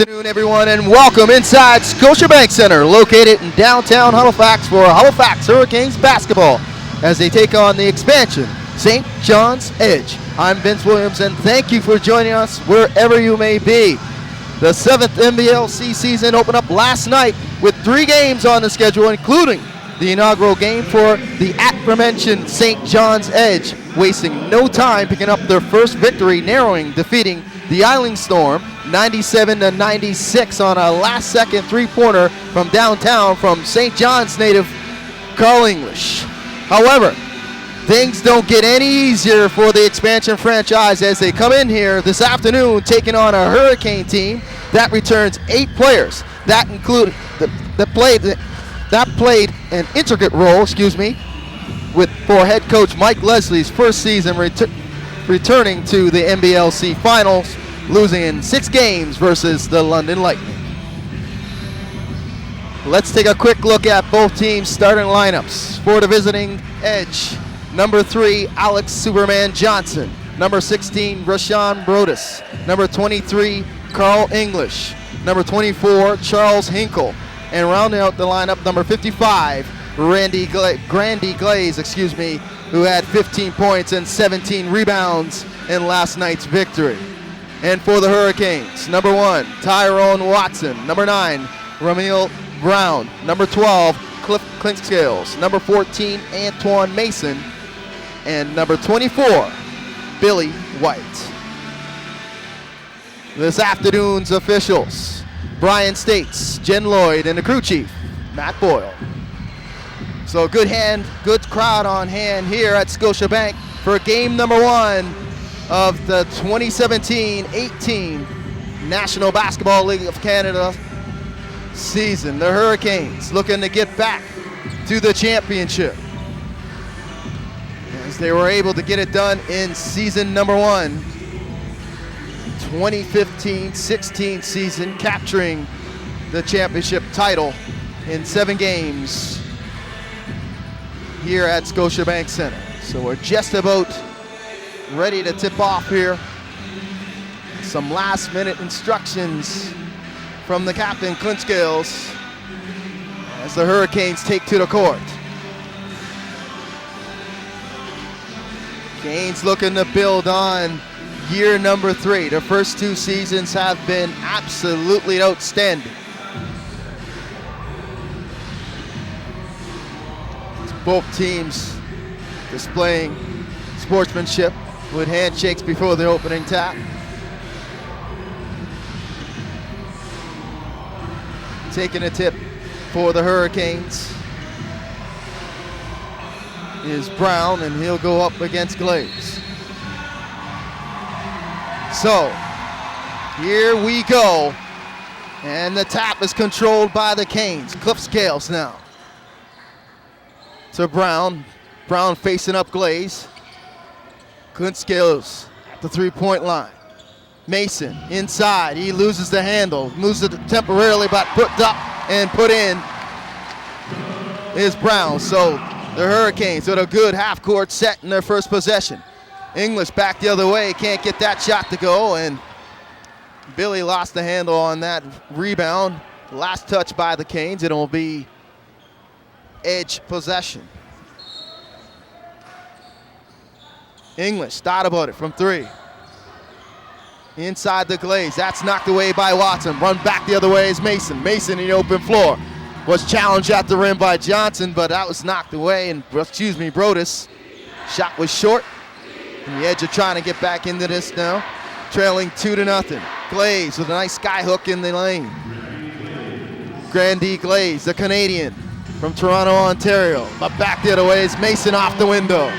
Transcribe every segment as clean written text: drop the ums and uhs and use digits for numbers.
Afternoon, everyone, and welcome inside Scotiabank Center, located in downtown Halifax, for Halifax Hurricanes basketball as they take on the expansion St. John's Edge. I'm Vince Williams, and thank you for joining us wherever you may be. The 7th NBLC season opened up last night with 3 games on the schedule, including the inaugural game for the aforementioned St. John's Edge, wasting no time picking up their first victory, defeating the Island Storm 97-96 on a last-second three-pointer from downtown from St. John's native Carl English. However, things don't get any easier for the expansion franchise as they come in here this afternoon taking on a Hurricane team that returns 8 players that played an intricate role, for head coach Mike Leslie's first season returning to the NBLC Finals, losing in 6 games versus the London Lightning. Let's take a quick look at both teams' starting lineups. For the visiting Edge, number 3, Alex Superman Johnson. Number 16, Rashawn Brodus. Number 23, Carl English. Number 24, Charles Hinkle. And rounding out the lineup, number 55, Grandy Glaze, who had 15 points and 17 rebounds in last night's victory. And for the Hurricanes, number 1, Tyrone Watson. Number 9, Ramil Brown. Number 12, Cliff Clinkscales. Number 14, Antoine Mason. And number 24, Billy White. This afternoon's officials: Brian States, Jen Lloyd, and the crew chief, Matt Boyle. So good crowd on hand here at Scotiabank for game number 1 of the 2017-18 National Basketball League of Canada season. The Hurricanes looking to get back to the championship, as they were able to get it done in season number 1, 2015-16 season, capturing the championship title in 7 games here at Scotiabank Center. So we're just about ready to tip off here. Some last-minute instructions from the captain, Clint Scales, as the Hurricanes take to the court. Canes looking to build on year number 3. The first 2 seasons have been absolutely outstanding. Both teams displaying sportsmanship with handshakes before the opening tap. Taking a tip for the Hurricanes is Brown, and he'll go up against Glaze. So, here we go. And the tap is controlled by the Canes. Cliff Scales now to Brown. Brown facing up Glaze. Clint Scales at the 3-point line. Mason inside. He loses the handle. Moves it temporarily, but put up and put in is Brown. So the Hurricanes with a good half-court set in their first possession. English back the other way. Can't get that shot to go, and Billy lost the handle on that rebound. Last touch by the Canes. It will be Edge possession. English thought about it from 3. Inside the Glaze. That's knocked away by Watson. Run back the other way is Mason. Mason in the open floor. Was challenged at the rim by Johnson, but that was knocked away. And Brodus. Shot was short. And the Edge are trying to get back into this now. Trailing 2-0. Glaze with a nice sky hook in the lane. Grandy Glaze, the Canadian from Toronto, Ontario. But back the other way is Mason off the window.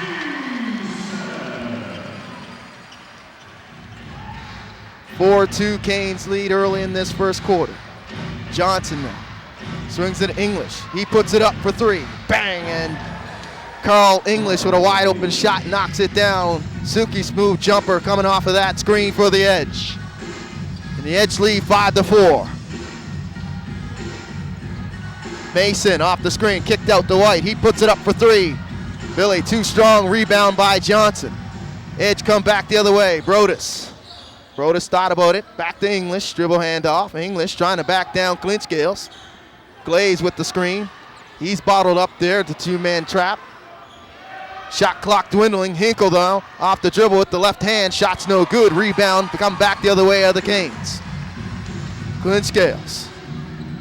(4-2) Canes lead early in this first quarter. Johnson now swings it to English. He puts it up for 3. Bang! And Carl English with a wide open shot knocks it down. Suki smooth jumper coming off of that screen for the Edge. And the Edge lead 5-4. Mason off the screen, kicked out to White. He puts it up for 3. Billy too strong, rebound by Johnson. Edge come back the other way. Brodus Brodus thought about it. Back to English. Dribble handoff. English trying to back down Clinchgales. Glaze with the screen. He's bottled up there. The two-man trap. Shot clock dwindling. Hinkle, though, off the dribble with the left hand. Shot's no good. Rebound. Come back the other way of the Canes. Clinchgales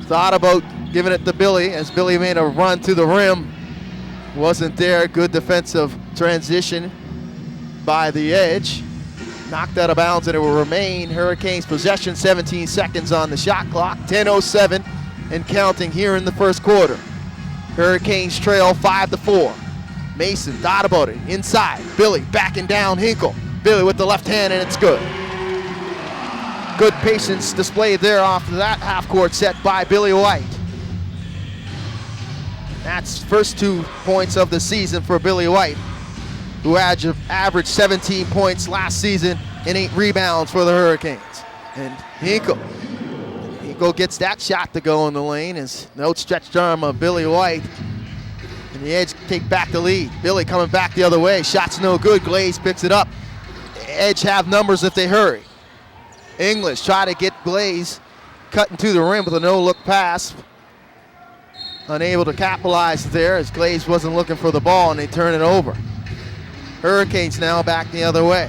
thought about giving it to Billy as Billy made a run to the rim. Wasn't there. Good defensive transition by the edge. Knocked out of bounds, and it will remain Hurricanes possession. 17 seconds on the shot clock. 10:07 and counting here in the first quarter. Hurricanes trail 5-4. Mason thought about it. Inside. Billy backing down Hinkle. Billy with the left hand, and it's good. Good patience displayed there off of that half-court set by Billy White. That's first 2 points of the season for Billy White, who averaged 17 points last season and 8 rebounds for the Hurricanes. And Hinkle gets that shot to go in the lane as the outstretched arm of Billy White. And the Edge take back the lead. Billy coming back the other way. Shot's no good. Glaze picks it up. Edge have numbers if they hurry. English try to get Glaze cutting to the rim with a no-look pass. Unable to capitalize there as Glaze wasn't looking for the ball, and they turn it over. Hurricanes now back the other way.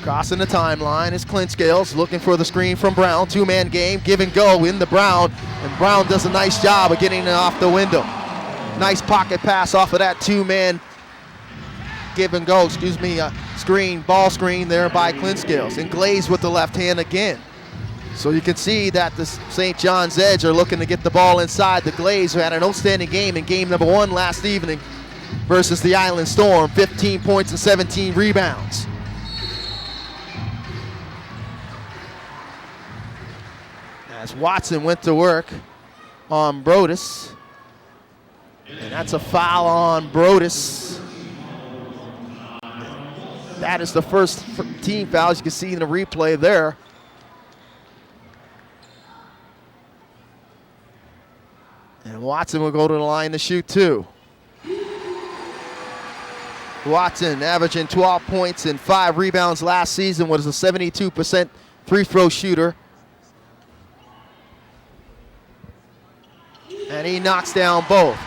Crossing the timeline is Clinchgales looking for the screen from Brown. Two-man game, give and go in the Brown, and Brown does a nice job of getting it off the window. Nice pocket pass off of that two-man give and go, ball screen there by Clinchgales. And Glaze with the left hand again. So you can see that the St. John's Edge are looking to get the ball inside the Glaze, who had an outstanding game in game number 1 last evening versus the Island Storm. 15 points and 17 rebounds. As Watson went to work on Brodus. And that's a foul on Brodus. That is the first team foul, as you can see in the replay there. And Watson will go to the line to shoot 2. Watson averaging 12 points and 5 rebounds last season, was a 72% free throw shooter. And he knocks down both.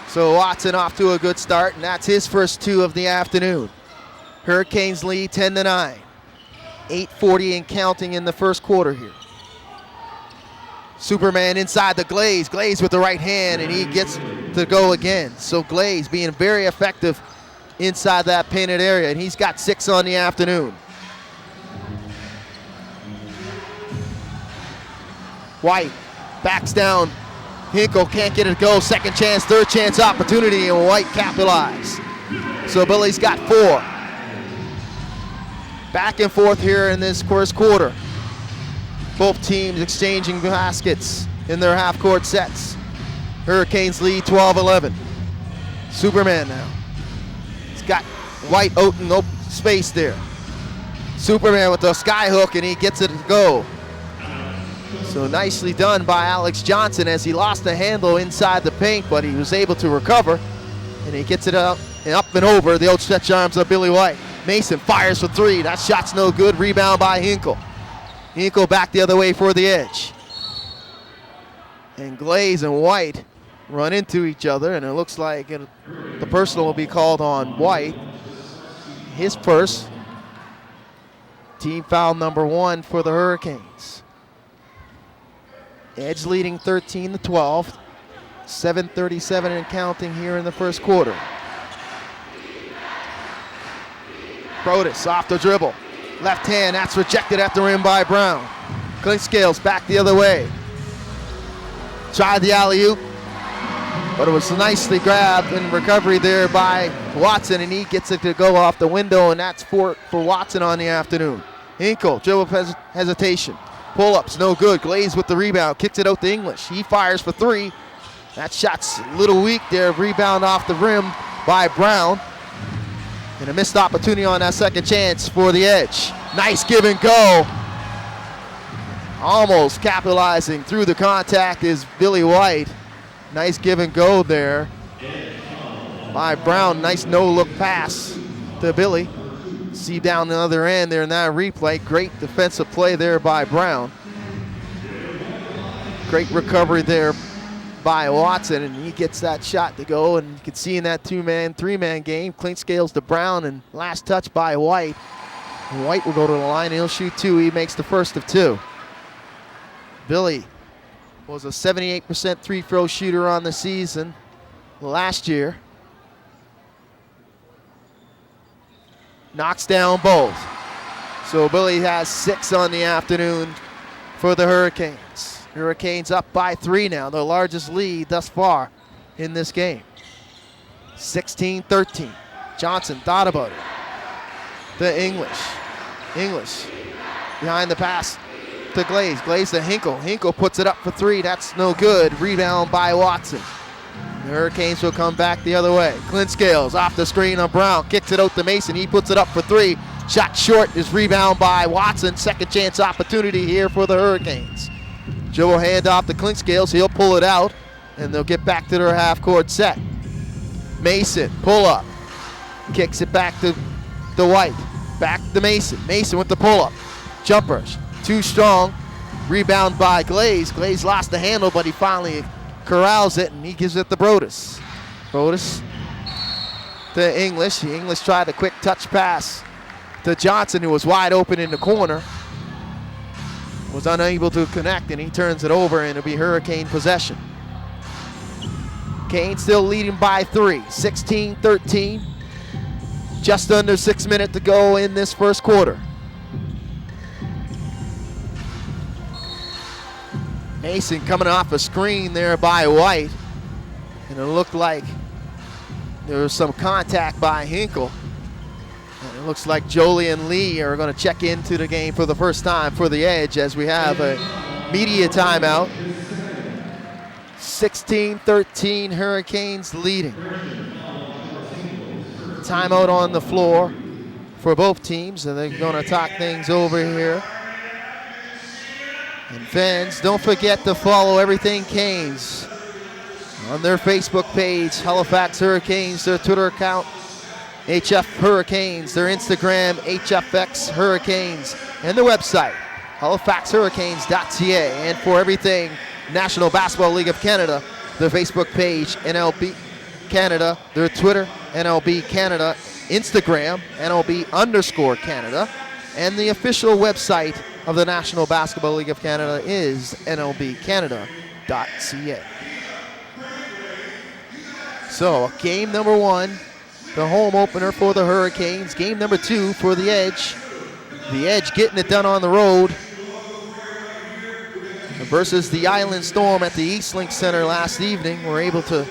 So Watson off to a good start, and that's his first 2 of the afternoon. Hurricanes lead 10-9. 8:40 and counting in the first quarter here. Superman inside the Glaze. Glaze with the right hand, and he gets to go again. So Glaze being very effective inside that painted area, and he's got 6 on the afternoon. White backs down. Hinkle can't get it to go. Second chance, third chance opportunity, and White capitalized. So Billy's got 4. Back and forth here in this first quarter. Both teams exchanging baskets in their half-court sets. Hurricanes lead 12-11. Superman now. He's got White out in open space there. Superman with the sky hook, and he gets it to go. So nicely done by Alex Johnson as he lost the handle inside the paint, but he was able to recover, and he gets it up and over the outstretched arms of Billy White. Mason fires for 3. That shot's no good. Rebound by Hinkle. Hinkle back the other way for the Edge. And Glaze and White run into each other, and it looks like the personal will be called on White. His first. Team foul number 1 for the Hurricanes. Edge leading 13-12. 7:37 and counting here in the first quarter. Brodus off the dribble. Left hand, that's rejected at the rim by Brown. Clinchgales back the other way. Tried the alley-oop, but it was nicely grabbed in recovery there by Watson, and he gets it to go off the window, and that's for Watson on the afternoon. Hinkle, dribble hesitation. Pull-ups, no good. Glaze with the rebound, kicks it out to English. He fires for 3. That shot's a little weak there. Rebound off the rim by Brown. And a missed opportunity on that second chance for the Edge. Nice give and go. Almost capitalizing through the contact is Billy White. Nice give and go there by Brown. Nice no-look pass to Billy. See down the other end there in that replay. Great defensive play there by Brown. Great recovery there by Watson, and he gets that shot to go. And you can see in that 2-man, 3-man game, clean scales to Brown, and last touch by White. And White will go to the line, and he'll shoot 2. He makes the first of 2. Billy was a 78% three-throw shooter on the season last year. Knocks down both. So Billy has 6 on the afternoon for the Hurricanes. Hurricanes up by 3 now, their largest lead thus far in this game. 16-13. Johnson thought about it. The English behind the pass to Glaze. Glaze to Hinkle. Hinkle puts it up for 3. That's no good. Rebound by Watson. The Hurricanes will come back the other way. Clint Scales off the screen on Brown. Kicks it out to Mason. He puts it up for 3. Shot short is rebound by Watson. Second chance opportunity here for the Hurricanes. Joe will hand off to Clint Scales. He'll pull it out, and they'll get back to their half-court set. Mason, pull up. Kicks it back to White. Back to Mason. Mason with the pull-up. Jumpers. Too strong. Rebound by Glaze. Glaze lost the handle, but he finally corrals it, and he gives it to Brodus. Brodus to English. The English tried a quick touch pass to Johnson, who was wide open in the corner. Was unable to connect, and he turns it over, and it'll be Hurricane possession. Canes still leading by 3, 16-13. Just under 6 minutes to go in this first quarter. Mason coming off a screen there by White, and it looked like there was some contact by Hinkle. And it looks like Jolie and Lee are going to check into the game for the first time for the Edge as we have a media timeout. 16-13, Hurricanes leading. Timeout on the floor for both teams, and they're going to talk things over here. And fans, don't forget to follow Everything Canes on their Facebook page, Halifax Hurricanes, their Twitter account, HF Hurricanes, their Instagram, HFX Hurricanes, and their website, halifaxhurricanes.ca. And for everything National Basketball League of Canada, their Facebook page, NLB Canada, their Twitter, NLB Canada, Instagram, NLB_Canada, and the official website of the National Basketball League of Canada is nlbcanada.ca. So, game number 1, the home opener for the Hurricanes. Game number 2 for the Edge. The Edge getting it done on the road versus the Island Storm at the Eastlink Center last evening. Were able to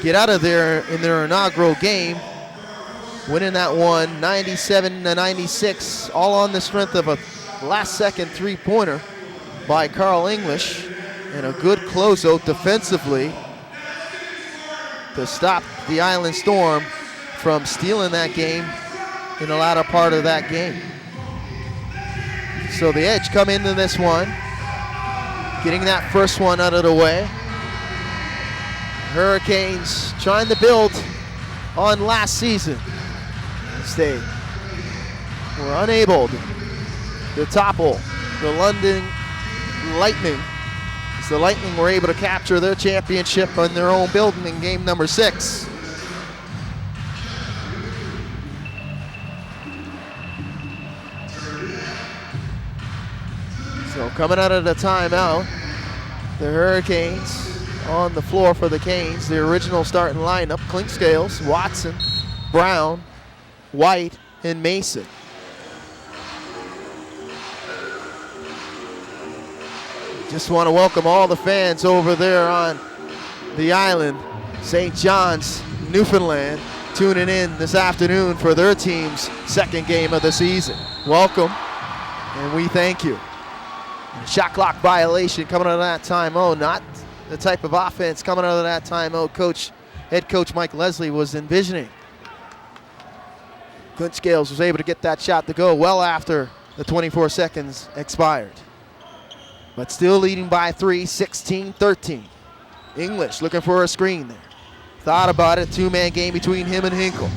get out of there in their inaugural game, winning that one 97-96, all on the strength of a last-second three-pointer by Carl English and a good closeout defensively to stop the Island Storm from stealing that game in the latter part of that game. So the Edge come into this one, getting that first one out of the way. Hurricanes trying to build on last season. They were unable to topple the London Lightning. As the Lightning were able to capture their championship on their own building in game number 6. So coming out of the timeout, the Hurricanes on the floor for the Canes. The original starting lineup: Clink Scales, Watson, Brown, White, and Mason. Just want to welcome all the fans over there on the island, St. John's, Newfoundland, tuning in this afternoon for their team's second game of the season. Welcome, and we thank you. Shot clock violation coming out of that timeout. Not the type of offense coming out of that timeout head coach Mike Leslie was envisioning. Clint Scales was able to get that shot to go well after the 24 seconds expired. But still leading by 3, 16-13. English looking for a screen there. Thought about it, 2-man game between him and Hinkle.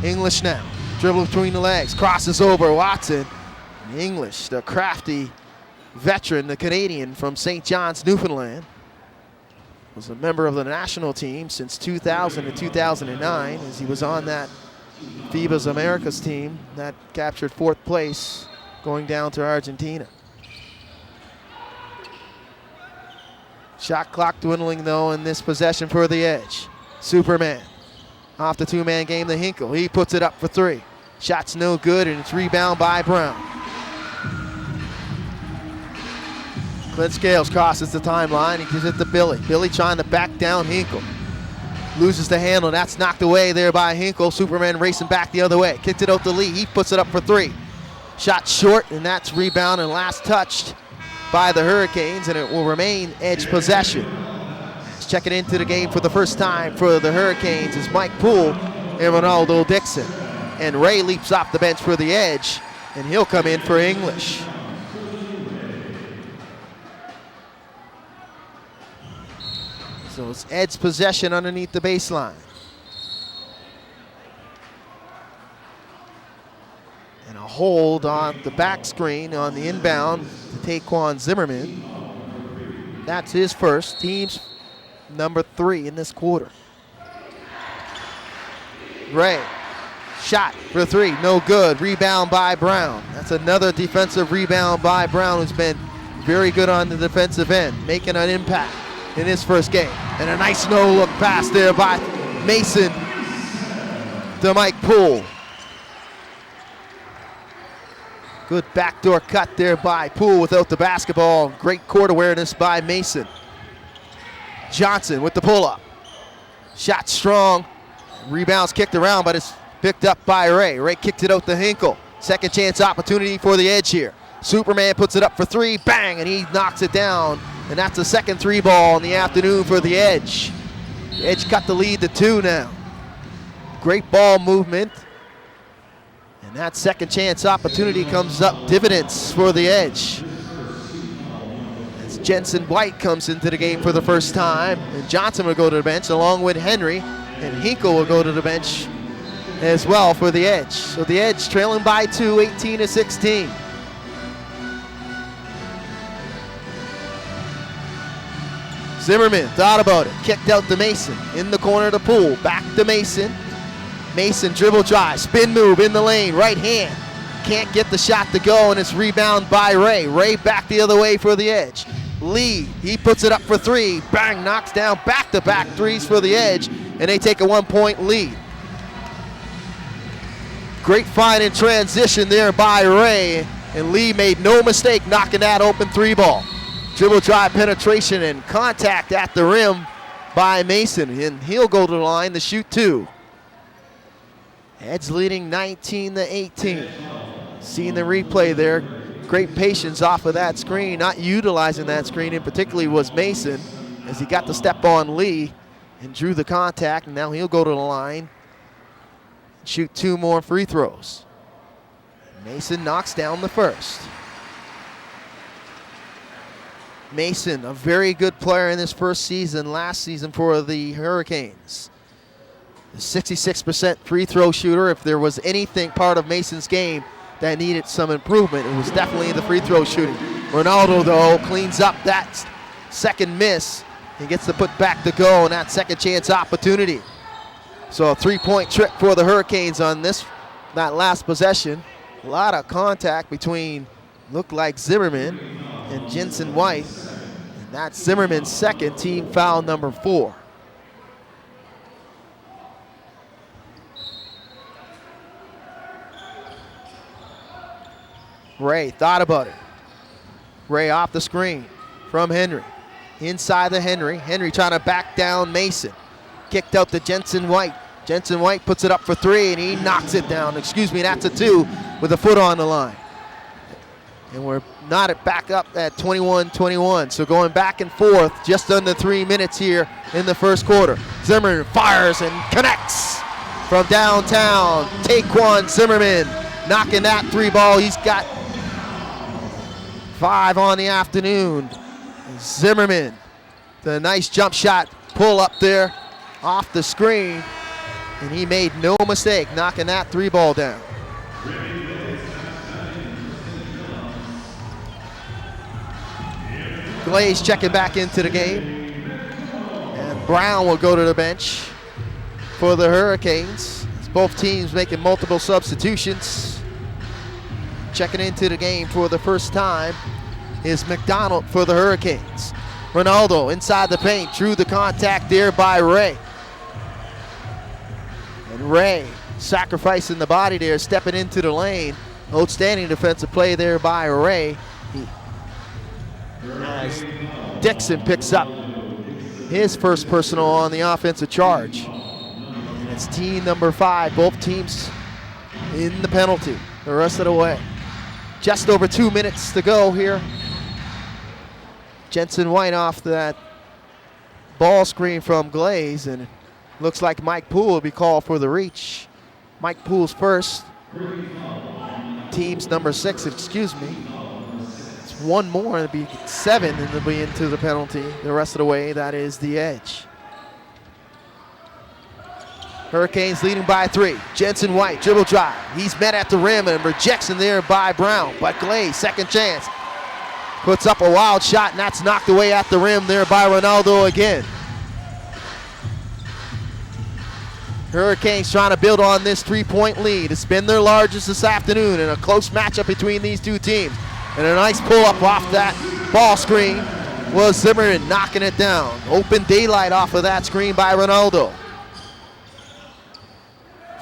English now. Dribble between the legs, crosses over Watson. And English, the crafty veteran, the Canadian from St. John's, Newfoundland, was a member of the national team since 2000 to 2009 as he was on that FIBA's Americas team that captured 4th place going down to Argentina. Shot clock dwindling though in this possession for the Edge. Superman off the 2-man game to Hinkle. He puts it up for 3. Shot's no good and it's rebound by Brown. Clint Scales crosses the timeline. He gives it to Billy. Billy trying to back down Hinkle. Loses the handle. That's knocked away there by Hinkle. Superman racing back the other way. Kicked it out to Lee. He puts it up for 3. Shot short, and that's rebound and last touched by the Hurricanes, and it will remain Edge possession. Checking into the game for the first time for the Hurricanes is Mike Poole and Ronaldo Dixon. And Ray leaps off the bench for the Edge, and he'll come in for English. So it's Ed's possession underneath the baseline. And a hold on the back screen on the inbound to Taquan Zimmerman. That's his first, team's number 3 in this quarter. Ray, shot for 3, no good. Rebound by Brown. That's another defensive rebound by Brown, who's been very good on the defensive end, making an impact in his first game. And a nice no-look pass there by Mason to Mike Poole. Good backdoor cut there by Poole without the basketball. Great court awareness by Mason. Johnson with the pull-up. Shot strong. Rebounds kicked around, but it's picked up by Ray. Ray kicked it out to Hinkle. Second chance opportunity for the Edge here. Superman puts it up for 3, bang, and he knocks it down. And that's the second 3 ball in the afternoon for the Edge. The Edge cut the lead to 2 now. Great ball movement. And that second chance opportunity comes up dividends for the Edge. As Jensen White comes into the game for the first time, and Johnson will go to the bench along with Henry, and Hinkle will go to the bench as well for the Edge. So the Edge trailing by 2, 18-16. Zimmerman thought about it, kicked out to Mason, in the corner to Poole, back to Mason. Mason dribble drive, spin move in the lane, right hand. Can't get the shot to go, and it's rebound by Ray. Ray back the other way for the Edge. Lee, he puts it up for 3, bang, knocks down back-to-back 3s for the Edge, and they take a 1-point lead. Great find in transition there by Ray, and Lee made no mistake knocking that open 3 ball. Dribble drive penetration and contact at the rim by Mason, and he'll go to the line to shoot 2. Edge leading 19-18. Seeing the replay there, great patience off of that screen, not utilizing that screen in particular was Mason, as he got the step on Lee and drew the contact, and now he'll go to the line and shoot 2 more free throws. Mason knocks down the first. Mason, a very good player in this first season, last season for the Hurricanes. A 66% free throw shooter. If there was anything part of Mason's game that needed some improvement, it was definitely the free throw shooting. Ronaldo, though, cleans up that second miss and gets the put back to go and that second chance opportunity. So a 3-point trick for the Hurricanes on that last possession. A lot of contact between, looked like Zimmerman and Jensen White. And that's Zimmerman's second, team foul number 4. Ray thought about it. Ray off the screen from Henry. Inside the Henry. Henry trying to back down Mason. Kicked out to Jensen White. Jensen White puts it up for 3 and he knocks it down. Excuse me, that's a 2 with a foot on the line. And we're not back up at 21-21. So going back and forth just under 3 minutes here in the first quarter. Zimmerman fires and connects from downtown. Taquan Zimmerman knocking that 3 ball. He's got 5 on the afternoon. Zimmerman, the nice jump shot, pull up there off the screen. And he made no mistake knocking that 3-ball down. Glaze checking back into the game. And Brown will go to the bench for the Hurricanes. Both teams making multiple substitutions. Checking into the game for the first time is McDonald for the Hurricanes. Ronaldo inside the paint, drew the contact there by Ray. And Ray sacrificing the body there, stepping into the lane. Outstanding defensive play there by Ray. As Dixon picks up his first personal on the offensive charge. And it's team number 5, both teams in the penalty the rest of the way. Just over 2 minutes to go here. Jensen White off that ball screen from Glaze, and it looks like Mike Poole will be called for the reach. Mike Poole's first. Team's number 6, excuse me. It's one more, it'll be 7, and they'll be into the penalty the rest of the way. That is the edge. Hurricanes leading by 3. Jensen White, dribble drive. He's met at the rim and rejection there by Brown. But Glaze, second chance. Puts up a wild shot, and that's knocked away at the rim there by Ronaldo again. Hurricanes trying to build on this 3-point lead. It's been their largest this afternoon in a close matchup between these two teams. And a nice pull-up off that ball screen was Zimmerman knocking it down. Open daylight off of that screen by Ronaldo.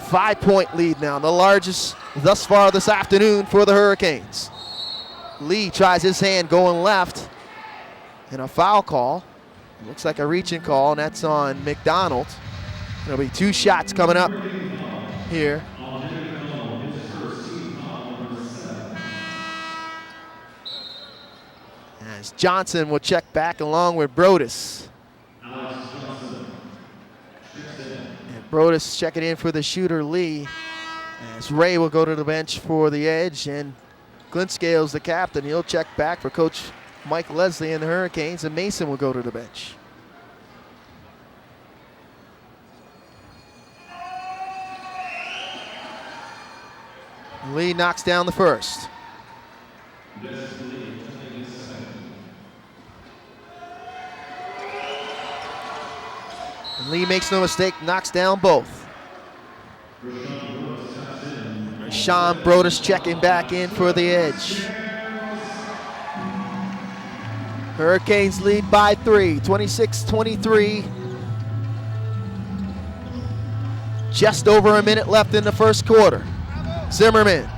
5-point lead now, the largest thus far this afternoon for the Hurricanes. Lee tries his hand going left, and a foul call. Looks like a reaching call, and that's on McDonald. There'll be 2 shots coming up here. As Johnson will check back along with Brodus. And Brodus checking in for the shooter Lee. As Ray will go to the bench for the edge, and Clint Scales, the captain, he'll check back for Coach Mike Leslie and the Hurricanes, and Mason will go to the bench. Lee knocks down the first. And Lee makes no mistake, knocks down both. Sean Brodus checking back in for the edge. Hurricanes lead by 3, 26-23. Just over a minute left in the first quarter. Zimmerman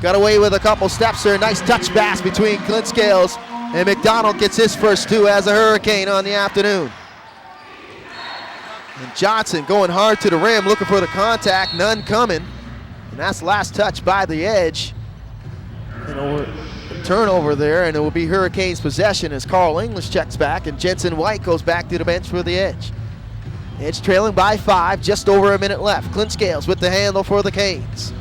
got away with a couple steps there. Nice touch pass between Clint Scales, and McDonald gets his first 2 as a Hurricane on the afternoon. And Johnson going hard to the rim, looking for the contact, none coming. And that's last touch by the edge. And a turnover there, and it will be Hurricanes possession as Carl English checks back, and Jensen White goes back to the bench for the edge. Edge trailing by 5, just over a minute left. Clint Scales with the handle for the Canes.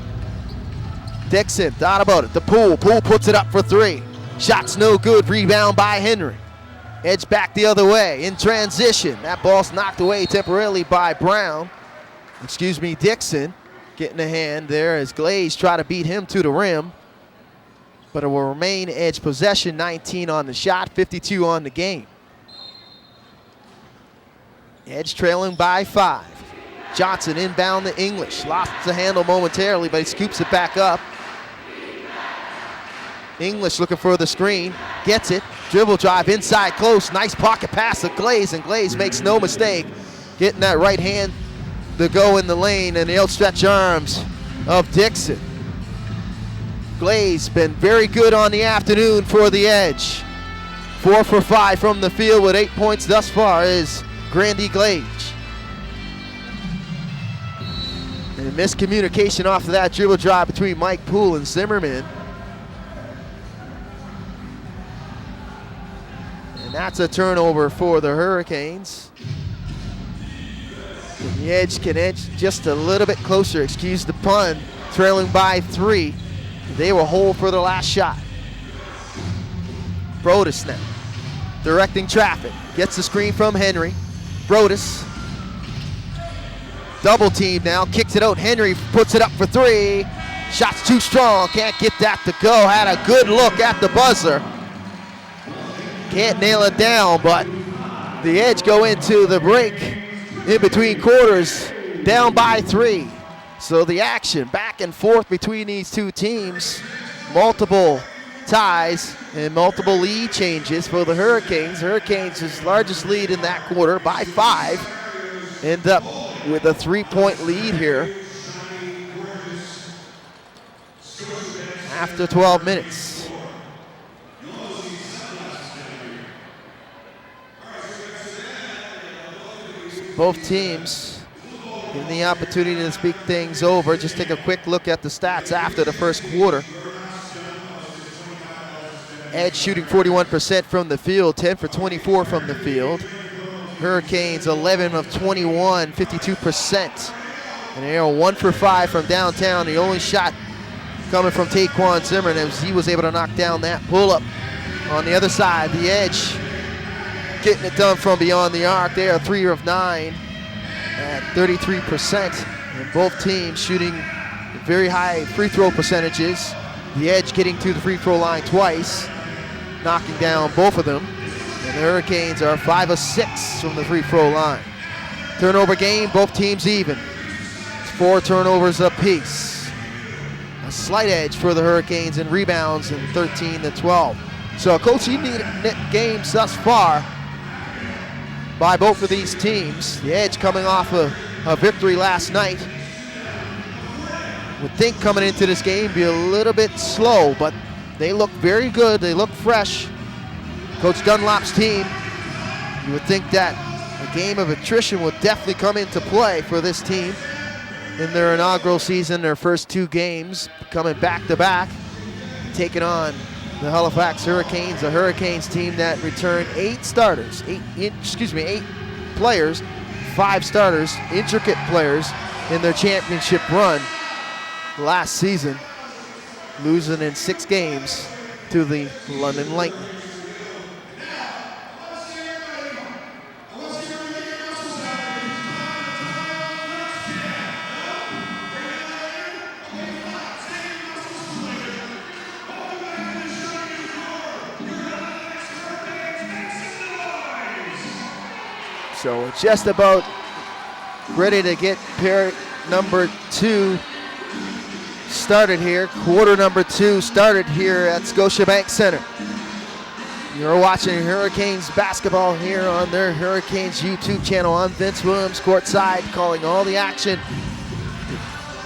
Dixon, thought about it. The Poole puts it up for 3. Shot's no good, rebound by Henry. Edge back the other way in transition. That ball's knocked away temporarily by Dixon. Getting a hand there as Glaze try to beat him to the rim. But it will remain Edge possession, 19 on the shot, 52 on the game. Edge trailing by 5. Johnson inbound to English. Lost the handle momentarily, but he scoops it back up. English looking for the screen. Gets it. Dribble drive inside close. Nice pocket pass to Glaze, and Glaze makes no mistake getting that right hand to go in the lane, and the outstretched arms of Dixon. Glaze been very good on the afternoon for the Edge. 4 for 5 from the field with 8 points thus far is Grandy Glaze. And miscommunication off of that dribble drive between Mike Poole and Zimmerman. And that's a turnover for the Hurricanes. And the Edge can edge just a little bit closer, excuse the pun, trailing by 3. They will hold for the last shot. Brodus now, directing traffic. Gets the screen from Henry. Brodus double team now, kicks it out. Henry puts it up for three. Shot's too strong, can't get that to go. Had a good look at the buzzer. Can't nail it down, but the Edge go into the break in between quarters, down by 3. So the action back and forth between these two teams. Multiple ties and multiple lead changes for the Hurricanes. Hurricanes' largest lead in that quarter by 5. End up with a 3-point lead here after 12 minutes. Both teams given the opportunity to speak things over. Just take a quick look at the stats after the first quarter. Edge shooting 41% from the field, 10 for 24 from the field. Hurricanes 11 of 21, 52%. And they are 1 for 5 from downtown. The only shot coming from Taquan Zimmerman as he was able to knock down that pull-up. On the other side, the Edge getting it done from beyond the arc. They are 3 of 9 at 33%. And both teams shooting very high free throw percentages. The Edge getting to the free throw line twice, knocking down both of them. And the Hurricanes are 5 of 6 from the free throw line. Turnover game, both teams even. It's 4 turnovers apiece. A slight edge for the Hurricanes in rebounds in 13 to 12. So a closely knit games thus far by both of these teams. The Edge coming off a victory last night. Would think coming into this game be a little bit slow, but they look very good. They look fresh. Coach Dunlop's team, you would think that a game of attrition would definitely come into play for this team in their inaugural season, their first 2 games, coming back-to-back, taking on the Halifax Hurricanes, a Hurricanes team that returned 8 players, 5 starters, intricate players in their championship run last season, losing in 6 games to the London Lightning. So just about ready to get pair number 2 started here. Quarter number 2 started here at Scotiabank Center. You're watching Hurricanes basketball here on their Hurricanes YouTube channel. I'm Vince Williams, courtside, calling all the action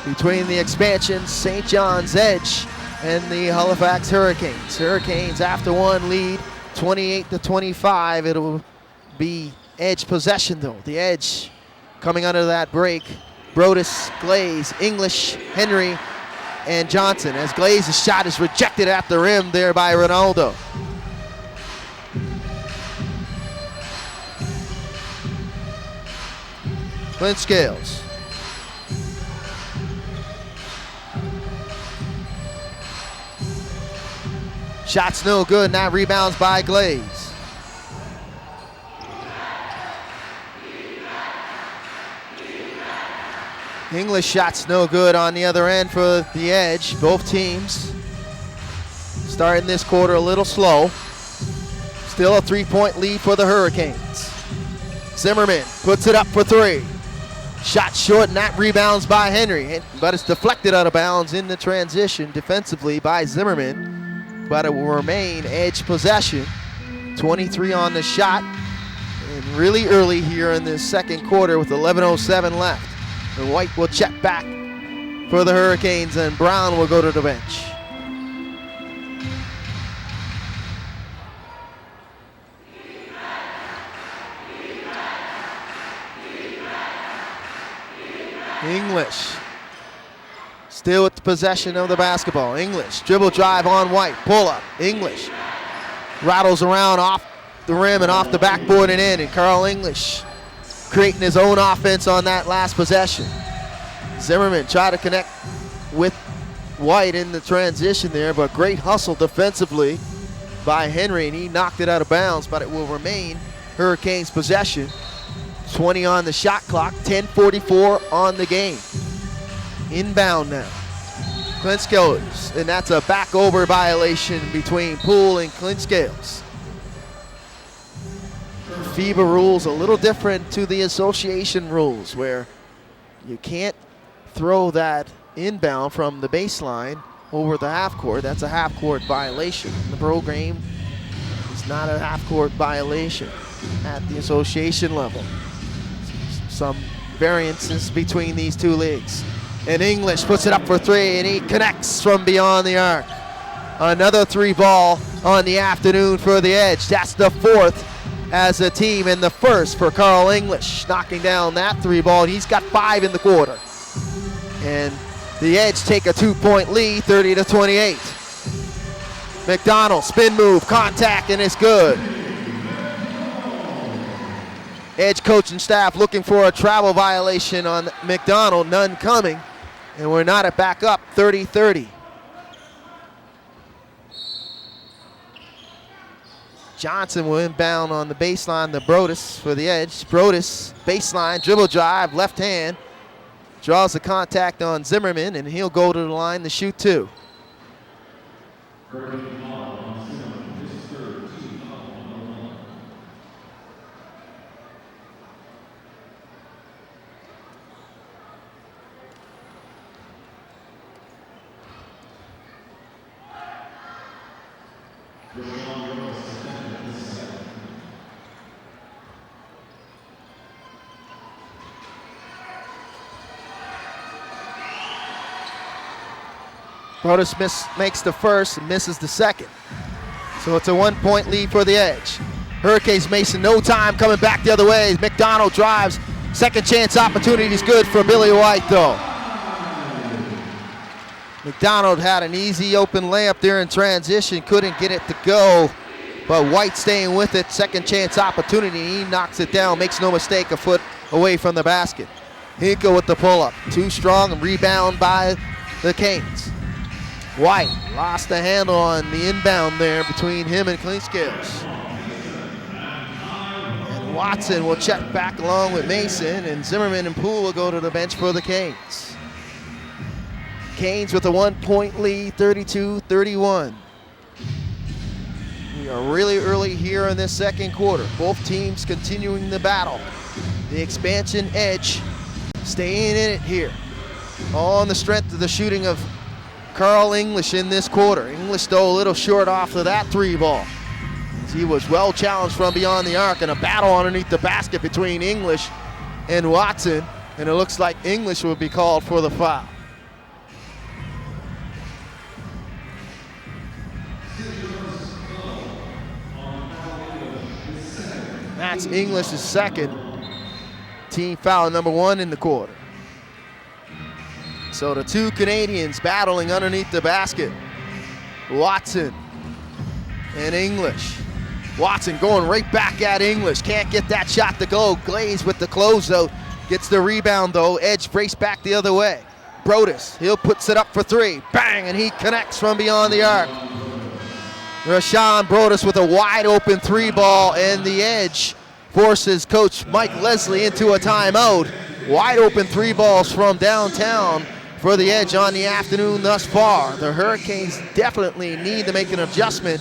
between the expansion St. John's Edge and the Halifax Hurricanes. Hurricanes after 1 lead, 28 to 25. It'll be Edge possession though. The Edge coming under that break. Brodus, Glaze, English, Henry, and Johnson, as Glaze's shot is rejected at the rim there by Ronaldo. Clint Scales. Shot's no good, now rebounds by Glaze. English shot's no good on the other end for the Edge. Both teams starting this quarter a little slow. Still a 3-point lead for the Hurricanes. Zimmerman puts it up for 3. Shot short, and that rebounds by Henry, but it's deflected out of bounds in the transition defensively by Zimmerman, but it will remain Edge possession. 23 on the shot, and really early here in the second quarter with 11:07 left. And White will check back for the Hurricanes, and Brown will go to the bench. English still with the possession of the basketball. English dribble drive on White, pull up. English rattles around off the rim and off the backboard and in, and Carl English creating his own offense on that last possession. Zimmerman tried to connect with White in the transition there, but great hustle defensively by Henry, and he knocked it out of bounds, but it will remain Hurricanes possession. 20 on the shot clock, 10:44 on the game. Inbound now. Clinskales, and that's a back over violation between Poole and Clinskales. FIBA rules a little different to the association rules, where you can't throw that inbound from the baseline over the half court. That's a half court violation. The pro game is not a half court violation at the association level. Some variances between these two leagues. And English puts it up for three, and he connects from beyond the arc. Another three ball on the afternoon for the Edge. That's the fourth as a team, and the first for Carl English, knocking down that three ball. He's got 5 in the quarter. And the Edge take a 2-point lead, 30-28. McDonald, spin move, contact, and it's good. Edge coach and staff looking for a travel violation on McDonald, none coming. And we're not at back up, 30-30. Johnson will inbound on the baseline, the Brodus for the Edge. Brodus, baseline, dribble drive, left hand. Draws the contact on Zimmerman, and he'll go to the line to shoot 2. Brodus makes the first and misses the second. So it's a 1-point lead for the Edge. Hurricanes Mason, no time coming back the other way. McDonald drives. Second chance opportunity is good for Billy White, though. McDonald had an easy open layup there in transition, couldn't get it to go, but White staying with it. Second chance opportunity, he knocks it down, makes no mistake, a foot away from the basket. Hinko with the pull-up, too strong, and rebound by the Canes. White lost the handle on the inbound there between him and Clinskales. And Watson will check back along with Mason, and Zimmerman and Poole will go to the bench for the Canes. Canes with a 1-point lead, 32-31. We are really early here in this second quarter. Both teams continuing the battle. The expansion Edge staying in it here. All on the strength of the shooting of Carl English in this quarter. English, though, a little short off of that three ball. He was well challenged from beyond the arc, and a battle underneath the basket between English and Watson, and it looks like English will be called for the foul. That's English's second team foul, number 1 in the quarter. So the two Canadians battling underneath the basket. Watson and English. Watson going right back at English. Can't get that shot to go. Glaze with the closeout. Gets the rebound though. Edge breaks back the other way. Brodus, he'll puts it up for 3. Bang, and he connects from beyond the arc. Rashawn Brodus with a wide open 3 ball, and the Edge forces coach Mike Leslie into a timeout. Wide open 3 balls from downtown for the Edge on the afternoon thus far. The Hurricanes definitely need to make an adjustment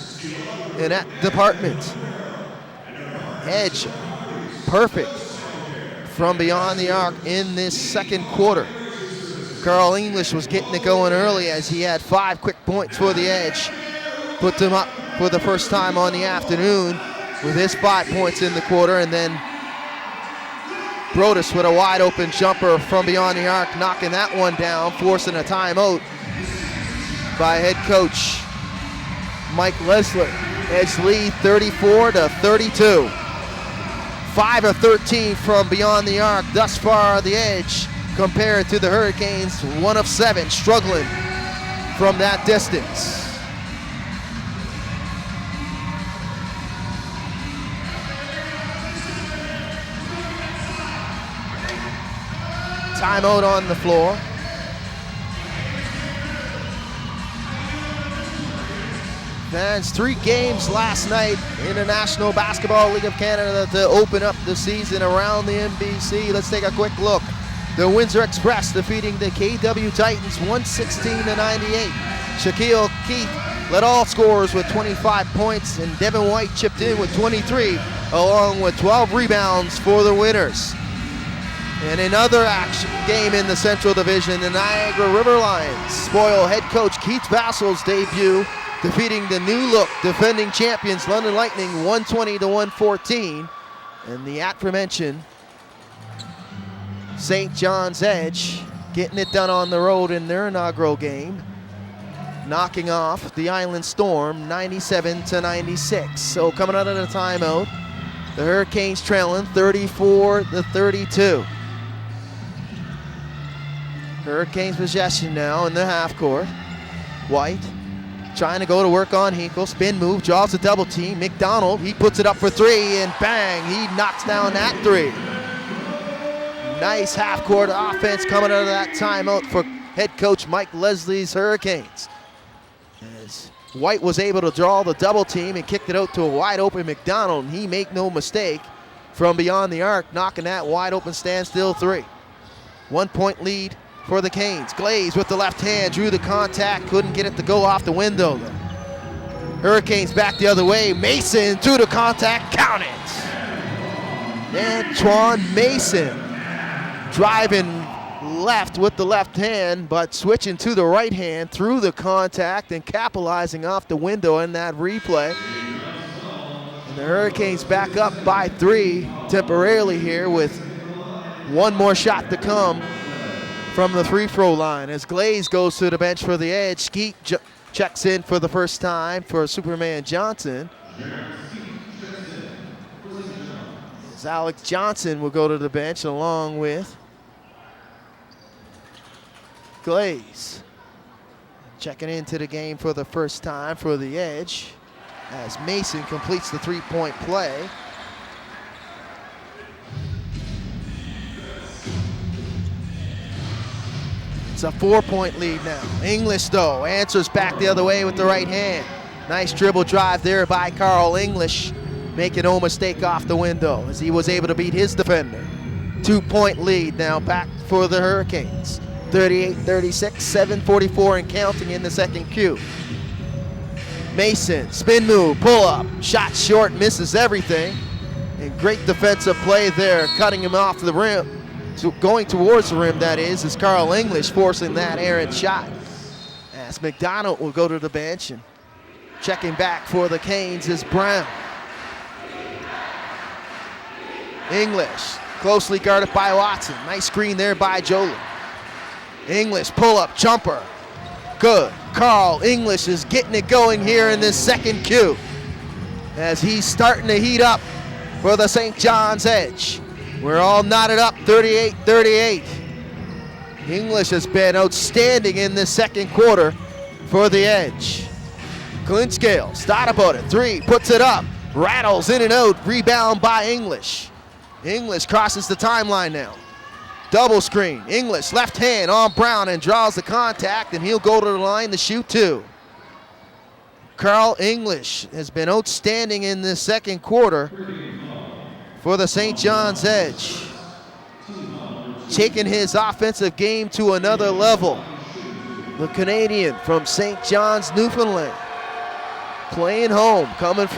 in that department. Edge, perfect from beyond the arc in this second quarter. Carl English was getting it going early as he had 5 quick points for the Edge. Put them up for the first time on the afternoon with his 5 points in the quarter, and then Brodus with a wide open jumper from beyond the arc, knocking that one down, forcing a timeout by head coach Mike Leslie. Edge lead 34-32. 5 of 13 from beyond the arc thus far, the Edge, compared to the Hurricanes, 1 of 7, struggling from that distance. Timeout on the floor. advanced 3 games last night in the National Basketball League of Canada to open up the season around the NBC. Let's take a quick look. The Windsor Express defeating the KW Titans 116-98. Shaquille Keith led all scorers with 25 points, and Devin White chipped in with 23, along with 12 rebounds for the winners. And another action game in the Central Division, the Niagara River Lions spoil head coach Keith Vassal's debut, defeating the new-look defending champions London Lightning 120-114. And the aforementioned St. John's Edge getting it done on the road in their inaugural game, knocking off the Island Storm 97-96. So coming out of the timeout, the Hurricanes trailing 34-32. Hurricanes possession now in the half court. White trying to go to work on Hinkle. Spin move, draws a double team. McDonald, he puts it up for 3, and bang, he knocks down that 3. Nice half court offense coming out of that timeout for head coach Mike Leslie's Hurricanes. As White was able to draw the double team and kicked it out to a wide open McDonald, and he made no mistake from beyond the arc, knocking that wide open standstill 3. 1 point lead for the Canes. Glaze with the left hand, drew the contact, couldn't get it to go off the window though. Hurricanes back the other way. Mason through the contact, count it. Antoine Mason driving left with the left hand, but switching to the right hand through the contact and capitalizing off the window in that replay. And the Hurricanes back up by 3 temporarily here with one more shot to come from the free throw line. As Glaze goes to the bench for the Edge, Skeet checks in for the first time for Superman Johnson. As Alex Johnson will go to the bench along with Glaze. Checking into the game for the first time for the Edge as Mason completes the 3-point play. It's a 4-point lead now. English, though, answers back the other way with the right hand. Nice dribble drive there by Carl English, making no mistake off the window as he was able to beat his defender. 2-point lead now back for the Hurricanes. 38-36, 7:44 and counting in the second Q. Mason, spin move, pull up, shot short, misses everything. And great defensive play there, cutting him off the rim. So going towards the rim, that is Carl English forcing that errant shot. As McDonald will go to the bench, and checking back for the Canes is Brown. English, closely guarded by Watson. Nice screen there by Jolie. English, pull-up, jumper. Good. Carl English is getting it going here in this second Q as he's starting to heat up for the St. John's Edge. We're all knotted up, 38-38. English has been outstanding in this second quarter for the Edge. Glinskale, thought about it, 3, puts it up, rattles in and out, rebound by English. English crosses the timeline now. Double screen, English, left hand on Brown and draws the contact, and he'll go to the line to shoot 2. Carl English has been outstanding in this second quarter for the St. John's Edge, taking his offensive game to another level. The Canadian from St. John's, Newfoundland, playing home, coming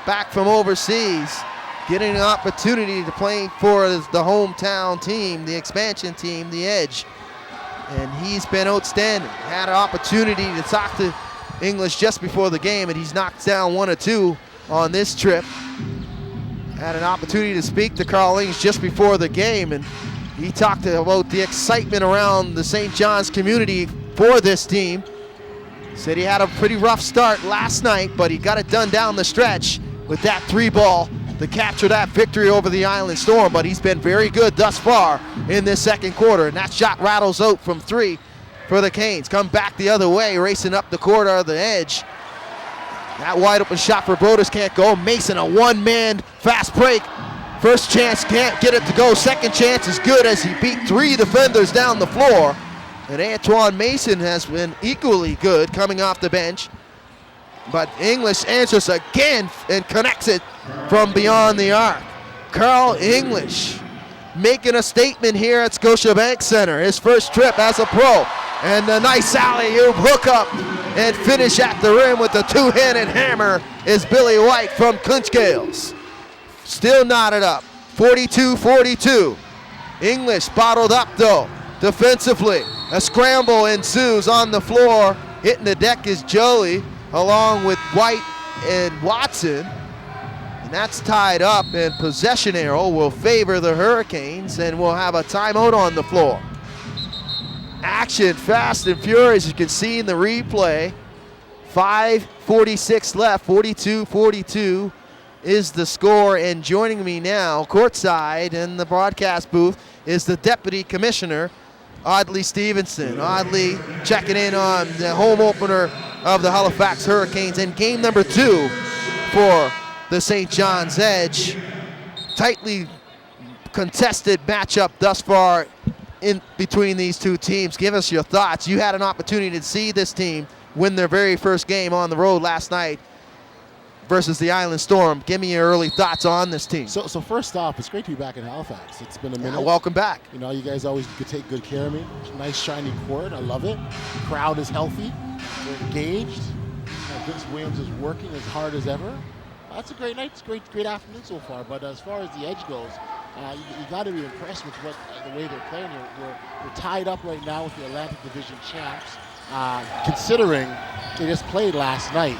back from overseas, getting an opportunity to play for the hometown team, the expansion team, the Edge. And he's been outstanding. Had an opportunity to talk to English just before the game, and he's knocked down 1 or 2 on this trip. Had an opportunity to speak to Carl English just before the game, and he talked about the excitement around the St. John's community for this team. Said he had a pretty rough start last night, but he got it done down the stretch with that 3-ball to capture that victory over the Island Storm. But he's been very good thus far in this second quarter, and that shot rattles out from 3 for the Canes. Come back the other way, racing up the court of the Edge. That wide open shot for Brodus can't go. Mason, a one-man fast break. First chance, can't get it to go. Second chance is good as he beat 3 defenders down the floor. And Antoine Mason has been equally good coming off the bench. But English answers again and connects it from beyond the arc. Carl English making a statement here at Scotiabank Center. His first trip as a pro. And a nice alley-oop hook up and finish at the rim with the two-handed hammer is Billy White from Clinchgales. Still knotted up, 42-42. English bottled up though, defensively. A scramble ensues on the floor. Hitting the deck is Joey, along with White and Watson. And that's tied up, and possession arrow will favor the Hurricanes, and we'll have a timeout on the floor. Action fast and furious, you can see in the replay. 5:46 left, 42-42 is the score, and joining me now courtside in the broadcast booth is the Deputy Commissioner, Audley Stevenson. Audley checking in on the home opener of the Halifax Hurricanes and game number 2 for the St. John's Edge. Tightly contested matchup thus far in between these two teams. Give us your thoughts. You had an opportunity to see this team win their very first game on the road last night versus the Island Storm. Give me your early thoughts on this team. So first off, it's great to be back in Halifax. It's been a minute. Welcome back. You know, you guys always could take good care of me. Nice shiny court. I love it. The crowd is healthy. We're engaged. Vince Williams is working as hard as ever. That's a great night. It's a great afternoon so far. But as far as the Edge goes, you got to be impressed with the way they're playing here. We're tied up right now with the Atlantic Division champs. Considering they just played last night,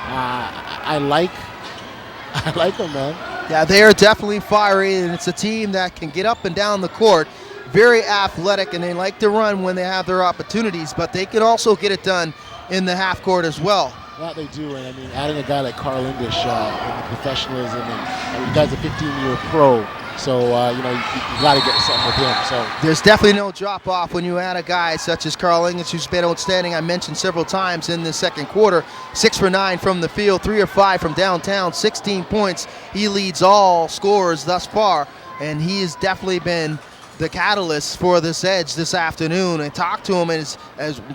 I like them, man. Yeah, they are definitely fiery, and it's a team that can get up and down the court. Very athletic, and they like to run when they have their opportunities, but they can also get it done in the half court as well. That they do, and I mean, adding a guy like Carl English and the professionalism, and the guy's a 15-year pro, so you know, you got to get something with him. So there's definitely no drop off when you add a guy such as Carl English, who's been outstanding. I mentioned several times in the second quarter, 6 for 9 from the field, 3 of 5 from downtown, 16 points. He leads all scorers thus far, and he has definitely been the catalyst for this Edge this afternoon. I talked to him as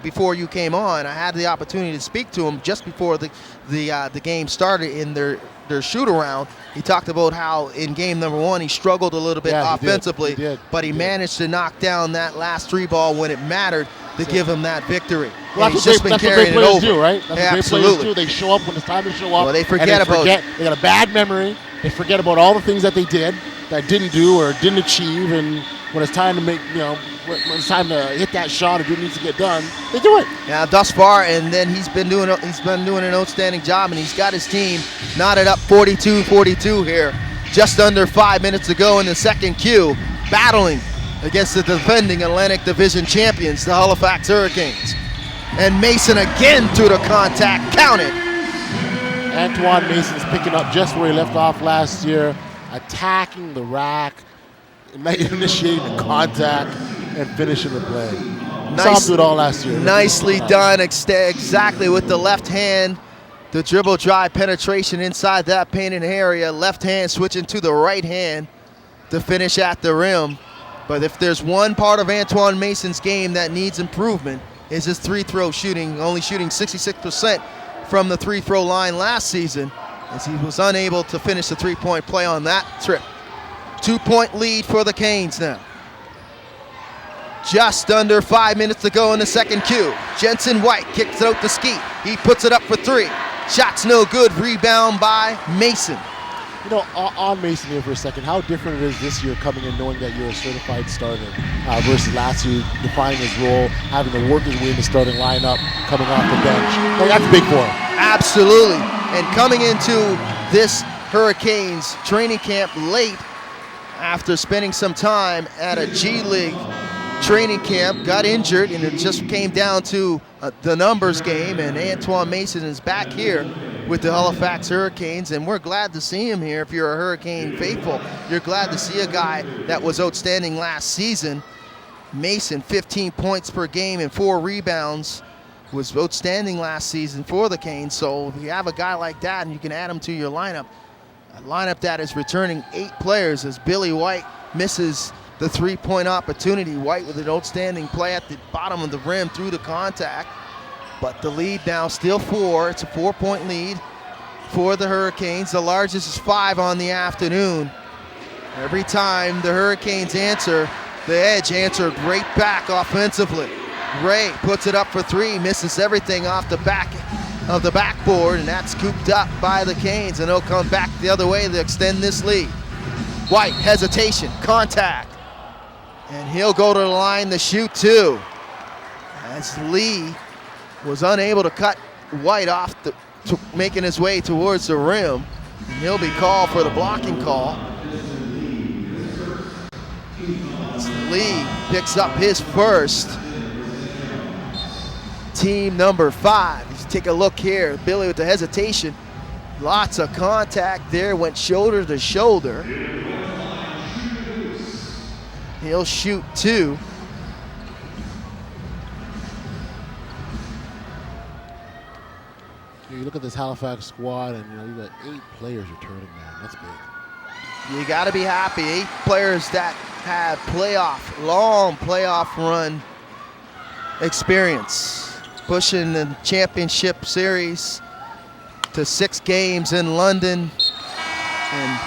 before you came on. I had the opportunity to speak to him just before the game started in their shoot around. He talked about how in game number 1 he struggled a little bit offensively, but he managed to knock down that last 3 ball when it mattered to give him that victory. Well, he's just been carrying it over. Do, right? That's what great players do. They show up when it's time to show up. Well, they forget. They got a bad memory. They forget about all the things that they did, that didn't do or didn't achieve, and when it's time to make, you know, when it's time to hit that shot or do what needs to get done, they do it. Yeah, thus far, and then he's been doing an outstanding job, and he's got his team knotted up 42-42 here, just under 5 minutes to go in the second Q, battling against the defending Atlantic Division champions, the Halifax Hurricanes. And Mason again through the contact, counted. Antoine Mason's picking up just where he left off last year, attacking the rack, initiating the contact, and finishing the play. Saw him do it all last year. Nicely done, exactly with the left hand. The dribble drive penetration inside that painted area. Left hand switching to the right hand to finish at the rim. But if there's one part of Antoine Mason's game that needs improvement, is his free-throw shooting, only shooting 66% from the free-throw line last season, as he was unable to finish the three-point play on that trip. 2-point lead for the Canes now. Just under 5 minutes to go in the second Q. Jensen White kicks it out to Skeet. He puts it up for 3. Shot's no good. Rebound by Mason. You know, on Mason here for a second, how different it is this year coming in knowing that you're a certified starter versus last year defining his role, having to work his way in the starting lineup, coming off the bench. Like, that's big for him. Absolutely. And coming into this Hurricanes training camp late after spending some time at a G League training camp, got injured, and it just came down to the numbers game, and Antoine Mason is back here with the Halifax Hurricanes, and we're glad to see him here. If you're a Hurricane faithful, you're glad to see a guy that was outstanding last season. Mason, 15 points per game and 4 rebounds, was outstanding last season for the Canes. So if you have a guy like that and you can add him to your lineup, a lineup that is returning 8 players as Billy White misses the 3-point opportunity. White with an outstanding play at the bottom of the rim through the contact. But the lead now still 4. It's a 4-point lead for the Hurricanes. The largest is 5 on the afternoon. Every time the Hurricanes answer, the Edge answered right back offensively. Ray puts it up for 3, misses everything off the back of the backboard, and that's scooped up by the Canes, and they'll come back the other way to extend this lead. White, hesitation, contact, and he'll go to the line to shoot 2. As Lee was unable to cut White off, making his way towards the rim, and he'll be called for the blocking call. As Lee picks up his first, team number 5. You take a look here, Billy with the hesitation. Lots of contact there, went shoulder to shoulder. He'll shoot 2. You look at this Halifax squad, and you got 8 players returning, man. That's big. You got to be happy. 8 players that have long playoff run experience, pushing the championship series to 6 games in London, and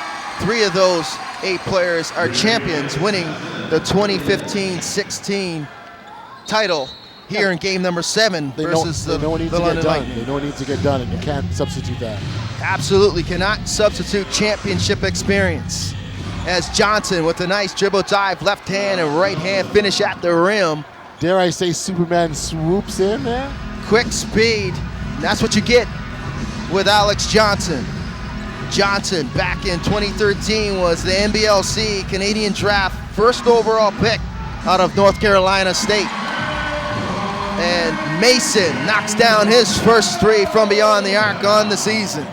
3 of those 8 players are champions, winning the 2015-16 title here in game number 7 versus the London Lightning. They know it needs to get done, and you can't substitute that. Absolutely cannot substitute championship experience. As Johnson with a nice dribble dive, left hand and right hand finish at the rim. Dare I say Superman swoops in there? Quick speed, and that's what you get with Alex Johnson. Johnson, back in 2013, was the NBL Canadian Draft first overall pick out of North Carolina State. And Mason knocks down his first 3 from beyond the arc on the season.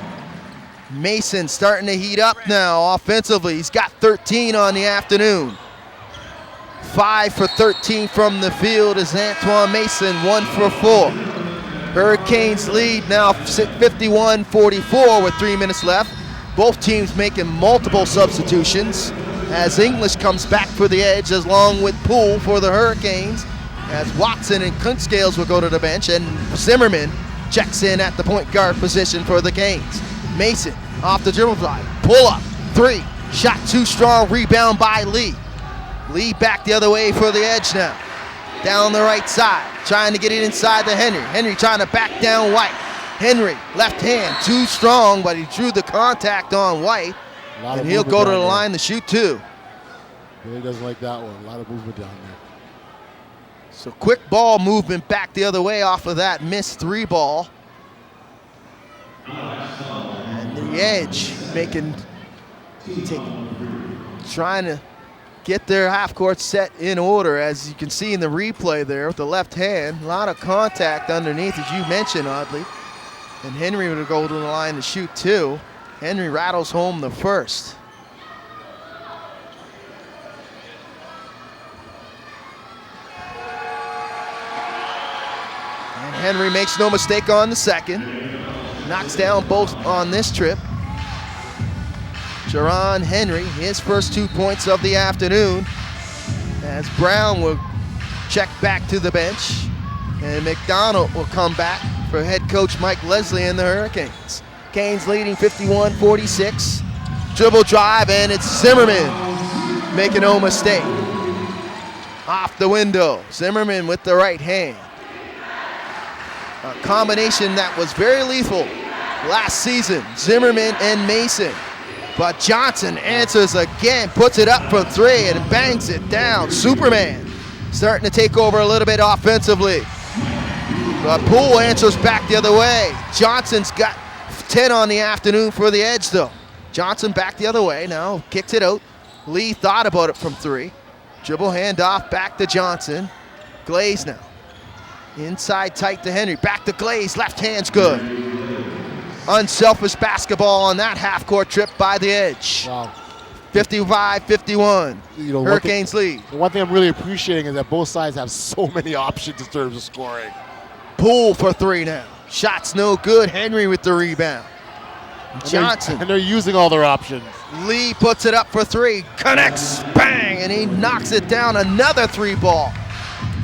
Mason starting to heat up now offensively. He's got 13 on the afternoon. 5 for 13 from the field is Antoine Mason, 1 for 4. Hurricanes lead now 51-44 with 3 minutes left. Both teams making multiple substitutions as English comes back for the Edge along with Poole for the Hurricanes, as Watson and Kuntscales will go to the bench, and Zimmerman checks in at the point guard position for the Canes. Mason off the dribble drive, pull up, 3, shot too strong, rebound by Lee. Lee back the other way for the Edge now. Down the right side, trying to get it inside to Henry. Henry trying to back down White. Henry, left hand, too strong, but he drew the contact on White, and he'll go to the line to shoot 2. Really doesn't like that one. A lot of movement down there. So quick ball movement back the other way off of that missed 3 ball. And the Edge trying to get their half-court set in order, as you can see in the replay there with the left hand. A lot of contact underneath, as you mentioned, oddly. And Henry will go to the line to shoot 2. Henry rattles home the first. And Henry makes no mistake on the second. Knocks down both on this trip. Jaron Henry, his first 2 points of the afternoon, as Brown will check back to the bench, and McDonald will come back for head coach Mike Leslie and the Hurricanes. Canes leading 51-46. Dribble drive, and it's Zimmerman making no mistake. Off the window, Zimmerman with the right hand. A combination that was very lethal last season, Zimmerman and Mason. But Johnson answers again, puts it up for 3 and bangs it down. Superman starting to take over a little bit offensively. But Poole answers back the other way. Johnson's got 10 on the afternoon for the Edge though. Johnson back the other way now, kicks it out. Lee thought about it from 3. Dribble handoff back to Johnson. Glaze now. Inside tight to Henry, back to Glaze, left hand's good. Unselfish basketball on that half-court trip by the Edge. Wow. 55-51, Hurricanes lead. The one thing I'm really appreciating is that both sides have so many options in terms of scoring. Poole for 3 now. Shot's no good, Henry with the rebound. Johnson. And they're using all their options. Lee puts it up for 3, connects, bang, and he knocks it down, another 3 ball.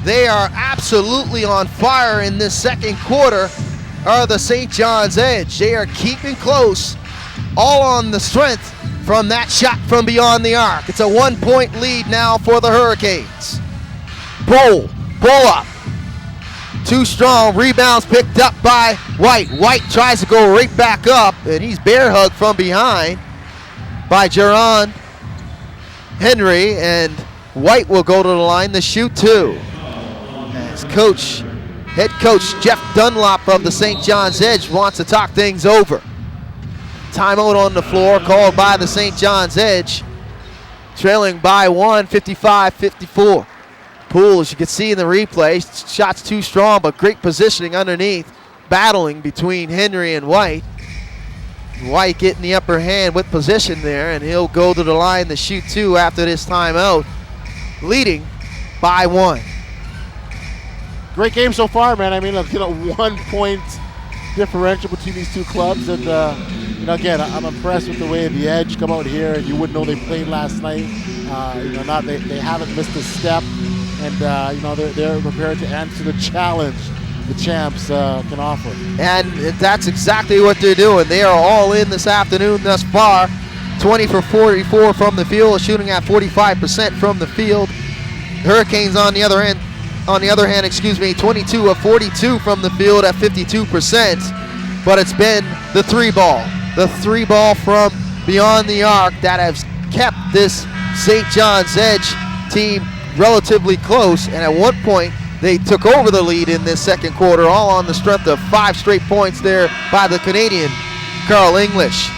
they are absolutely on fire in this second quarter, are the St. John's Edge. They are keeping close, all on the strength from that shot from beyond the arc. It's a 1-point lead now for the Hurricanes. Pull up. Too strong, rebounds picked up by White. White tries to go right back up, and he's bear hugged from behind by Jaron Henry, and White will go to the line to shoot two. As head coach Jeff Dunlop of the St. John's Edge wants to talk things over. Timeout on the floor called by the St. John's Edge, trailing by 1, 55-54. Poole, as you can see in the replay, shots too strong, but great positioning underneath, battling between Henry and White. White getting the upper hand with position there, and he'll go to the line to shoot two after this timeout, leading by 1. Great game so far, man. I mean, 1 point differential between these two clubs, and again, I'm impressed with the way the Edge come out here, and you wouldn't know they played last night. They haven't missed a step, and they're prepared to answer the challenge the champs can offer. And that's exactly what they're doing. They are all in this afternoon thus far. 20 for 44 from the field, shooting at 45% from the field. Hurricanes on the other hand, 22 of 42 from the field at 52%. But it's been the three ball from beyond the arc that has kept this St. John's Edge team relatively close, and at one point they took over the lead in this second quarter, all on the strength of 5 straight points there by the Canadian Carl English.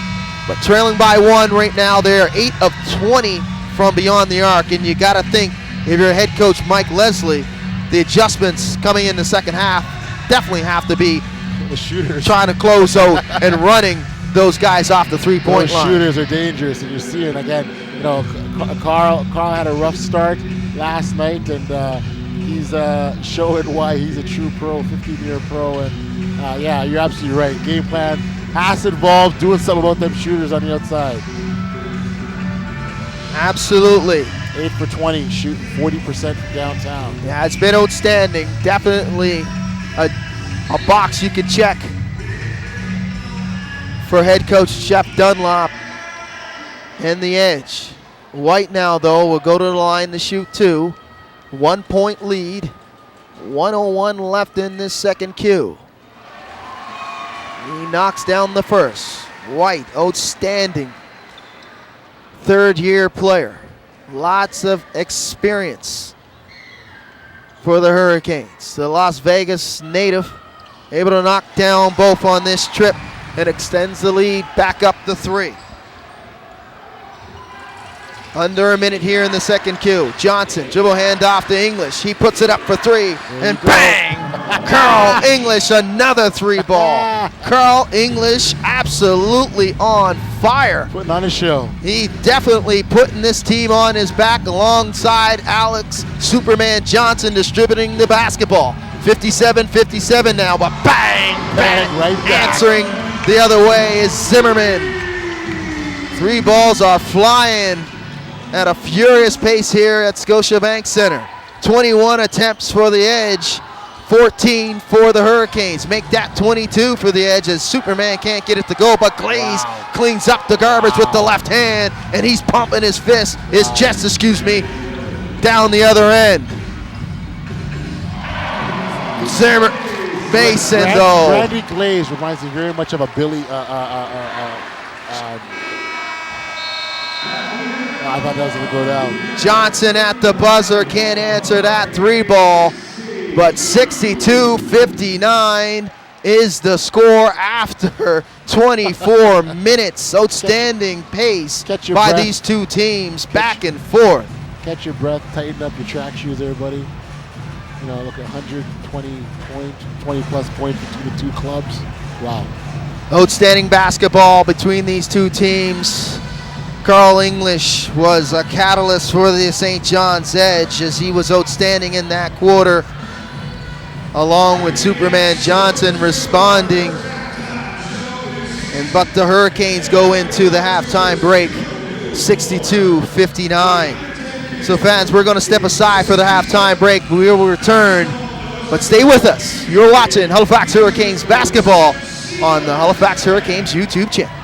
But trailing by 1 right now, they're 8 of 20 from beyond the arc, and you got to think, if you're head coach Mike Leslie, the adjustments coming in the second half definitely have to be the shooters trying to close out and running those guys off the three-point line. Shooters are dangerous, and you're seeing again. Carl had a rough start last night, and he's showing why he's a true pro, 15-year pro. And you're absolutely right. Game plan has involved doing something about them shooters on the outside. Absolutely. 8 for 20, shooting 40% from downtown. Yeah, it's been outstanding. Definitely a box you can check for head coach Jeff Dunlop and the Edge. White now, though, will go to the line to shoot two. 1 point lead. 1:01 left in this second Q. He knocks down the first. White, outstanding. Third-year player. Lots of experience for the Hurricanes. The Las Vegas native able to knock down both on this trip and extends the lead back up to 3. Under a minute here in the second Q. Johnson, dribble handoff to English. He puts it up for 3, and bang! Carl English, another 3-ball. Carl English absolutely on fire. Putting on a show. He definitely putting this team on his back alongside Alex Superman Johnson distributing the basketball. 57-57 now, but bang, bang, right back. Answering the other way is Zimmerman. 3 balls are flying at a furious pace here at Scotiabank Center. 21 attempts for the Edge, 14 for the Hurricanes. Make that 22 for the Edge as Superman can't get it to go, but Glaze cleans up the garbage with the left hand, and he's pumping his chest, down the other end. Zimmer, Mason, though. Brandy Glaze reminds me very much of a Billy, I thought that was going to go down. Johnson at the buzzer, can't answer that 3-ball, but 62-59 is the score after 24 minutes. Outstanding pace by these two teams, back and forth. Catch your breath, tighten up your track shoes, everybody. Look at 20-plus points between the two clubs. Wow. Outstanding basketball between these two teams. Carl English was a catalyst for the St. John's Edge as he was outstanding in that quarter, along with Superman Johnson responding. But the Hurricanes go into the halftime break 62-59. So fans, we're going to step aside for the halftime break. We will return, but stay with us. You're watching Halifax Hurricanes basketball on the Halifax Hurricanes YouTube channel.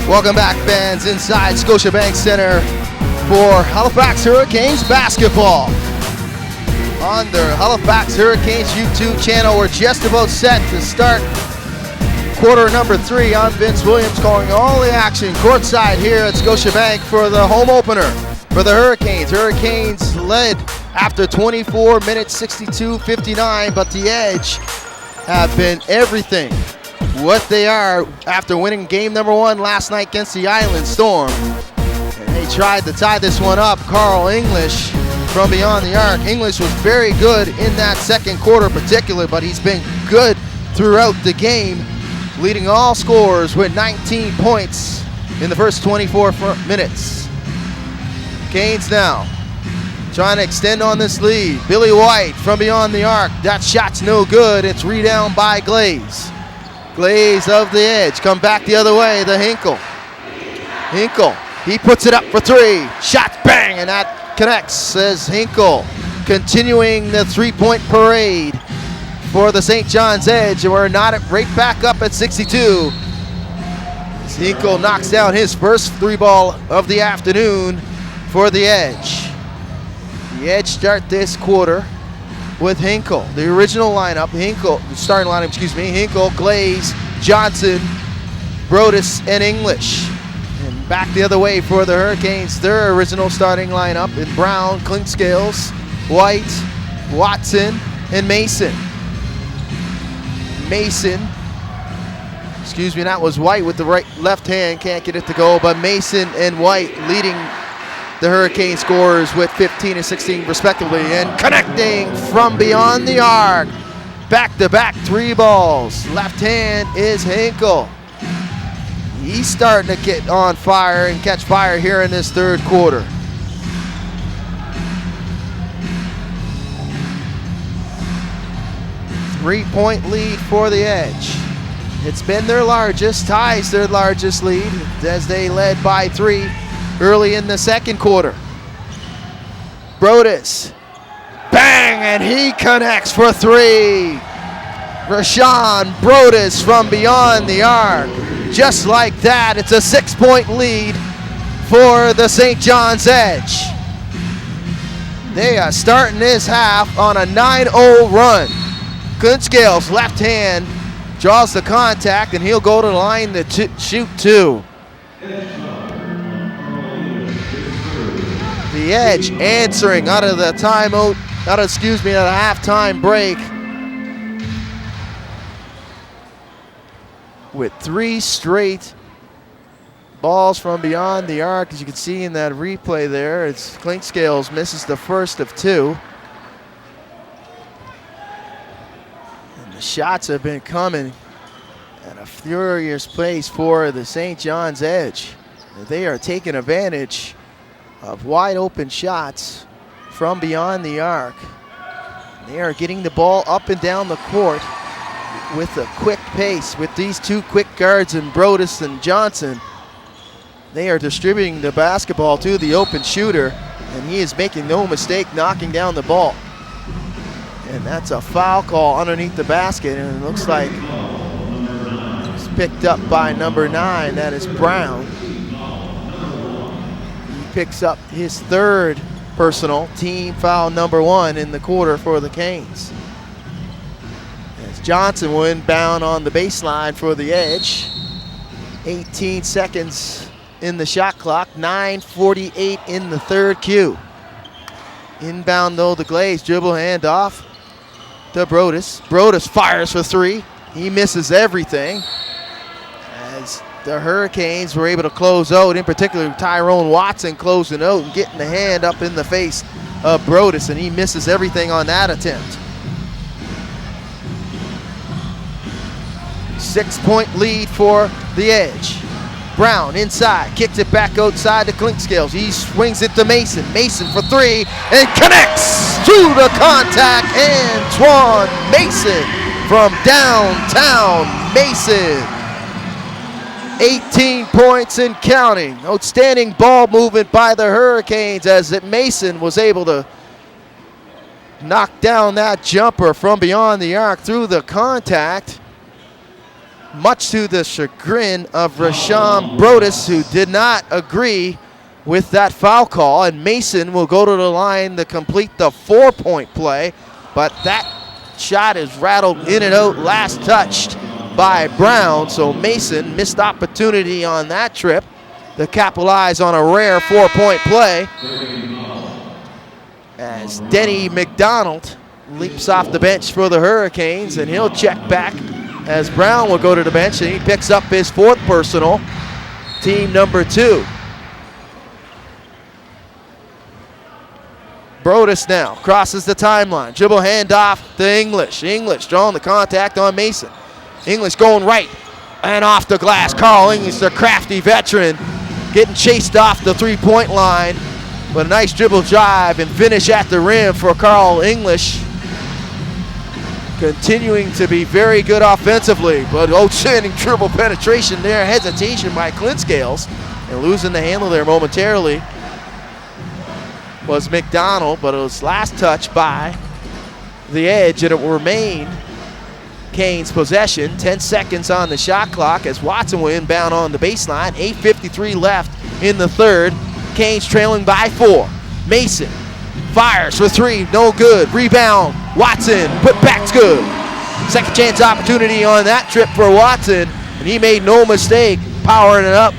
Welcome back, fans, inside Scotiabank Center for Halifax Hurricanes basketball. On the Halifax Hurricanes YouTube channel, we're just about set to start quarter number 3. I'm Vince Williams calling all the action courtside here at Scotiabank for the home opener for the Hurricanes. Hurricanes led after 24 minutes, 62-59, but the Edge have been everything what they are after winning game number 1 last night against the Island Storm. And they tried to tie this one up. Carl English from beyond the arc. English was very good in that second quarter particularly, but he's been good throughout the game, leading all scorers with 19 points in the first 24 minutes. Canes now trying to extend on this lead. Billy White from beyond the arc. That shot's no good. It's rebounded by Glaze. Glaze of the Edge come back the other way. The Hinkle, he puts it up for 3. Shot, bang, and that connects, says Hinkle. Continuing the 3-point parade for the St. John's Edge, and we're not right back up at 62. Hinkle knocks down his first 3-ball of the afternoon for the Edge. The Edge start this quarter with Hinkle, the original lineup. Starting lineup, Hinkle, Glaze, Johnson, Brodus, and English. And back the other way for the Hurricanes, their original starting lineup in Brown, Clinkscales, White, Watson, and Mason. That was White with the left hand, can't get it to go, but Mason and White leading the Hurricane scorers with 15 and 16 respectively, and connecting from beyond the arc. Back-to-back 3 balls. Left hand is Hinkle. He's starting to get on fire and catch fire here in this third quarter. Three-point lead for the Edge. It's been their largest, ties their largest lead as they led by 3 early in the second quarter. Brodus, bang, and he connects for 3. Rashawn Brodus from beyond the arc. Just like that, it's a 6-point lead for the St. John's Edge. They are starting this half on a 9-0 run. Clinkscales, left hand, draws the contact, and he'll go to the line to shoot 2. The Edge answering out of the halftime break with 3 straight balls from beyond the arc. As you can see in that replay there, it's Clinkscales misses the first of 2. And the shots have been coming at a furious pace for the St. John's Edge. They are taking advantage of wide open shots from beyond the arc. They are getting the ball up and down the court with a quick pace. With these 2 quick guards in Brodus and Johnson, they are distributing the basketball to the open shooter, and he is making no mistake knocking down the ball. And that's a foul call underneath the basket, and it looks like it's picked up by number 9, that is Brown. Picks up his 3rd personal, team foul number 1 in the quarter for the Canes. As Johnson will inbound on the baseline for the Edge. 18 seconds in the shot clock, 9:48 in the third Q. Inbound though, the Glaze dribble handoff to Brodus. Brodus fires for 3. He misses everything. As the Hurricanes were able to close out, in particular Tyrone Watson closing out and getting the hand up in the face of Brodus, and he misses everything on that attempt. 6-point lead for the Edge. Brown inside, kicks it back outside to Clinkscales. He swings it to Mason. Mason for 3 and connects to the contact. Antoine Mason from downtown Mason. 18 points and counting. Outstanding ball movement by the Hurricanes as Mason was able to knock down that jumper from beyond the arc through the contact. much to the chagrin of Rashawn Brodus, who did not agree with that foul call. And Mason will go to the line to complete the 4-point play. But that shot is rattled in and out, last touched by Brown. So Mason missed opportunity on that trip to capitalize on a rare 4-point play, as Denny McDonald leaps off the bench for the Hurricanes, and he'll check back as Brown will go to the bench, and he picks up his 4th personal, team number 2. Brodus now crosses the timeline, dribble handoff to English. English drawing the contact on Mason. English going right and off the glass. Carl English, the crafty veteran, getting chased off the 3-point line, but a nice dribble drive and finish at the rim for Carl English. Continuing to be very good offensively, but outstanding dribble penetration there. Hesitation by Clint Scales, and losing the handle there momentarily was McDonald, but it was last touch by the Edge, and it will remain Canes' possession. 10 seconds on the shot clock as Watson will inbound on the baseline. 8:53 left in the third. Canes trailing by 4. Mason fires for 3, no good. Rebound, Watson, put back's good. Second chance opportunity on that trip for Watson, and he made no mistake powering it up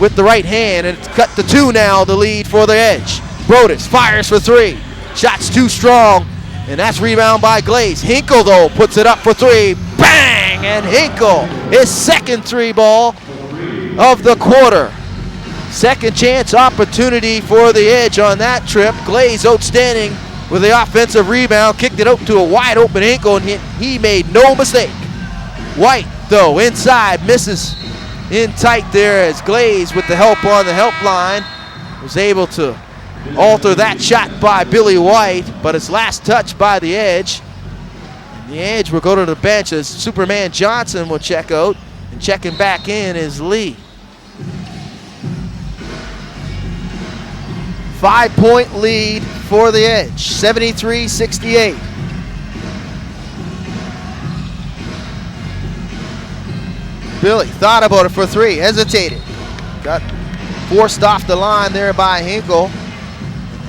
with the right hand, and it's cut to 2 now, the lead for the Edge. Brodus fires for 3. Shot's too strong, and that's rebound by Glaze. Hinkle, though, puts it up for 3. Bang! And Hinkle, his second 3-ball of the quarter. Second chance opportunity for the Edge on that trip. Glaze outstanding with the offensive rebound. Kicked it out to a wide open Hinkle, and he made no mistake. White, though, inside, misses in tight there as Glaze, with the help on the help line, was able to alter that shot by Billy White, but it's last touch by the Edge. And the Edge will go to the bench as Superman Johnson will check out, and checking back in is Lee. 5-point lead for the Edge, 73-68. Billy thought about it for 3, hesitated. Got forced off the line there by Hinkle.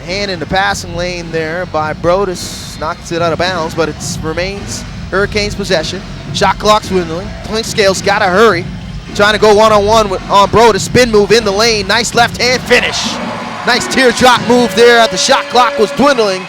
Hand in the passing lane there by Brodus, knocks it out of bounds, but it remains Hurricanes possession. Shot clock dwindling. Clint Scales got to hurry. Trying to go one-on-one on Brodus. Spin move in the lane. Nice left hand finish. Nice teardrop move there at the shot clock was dwindling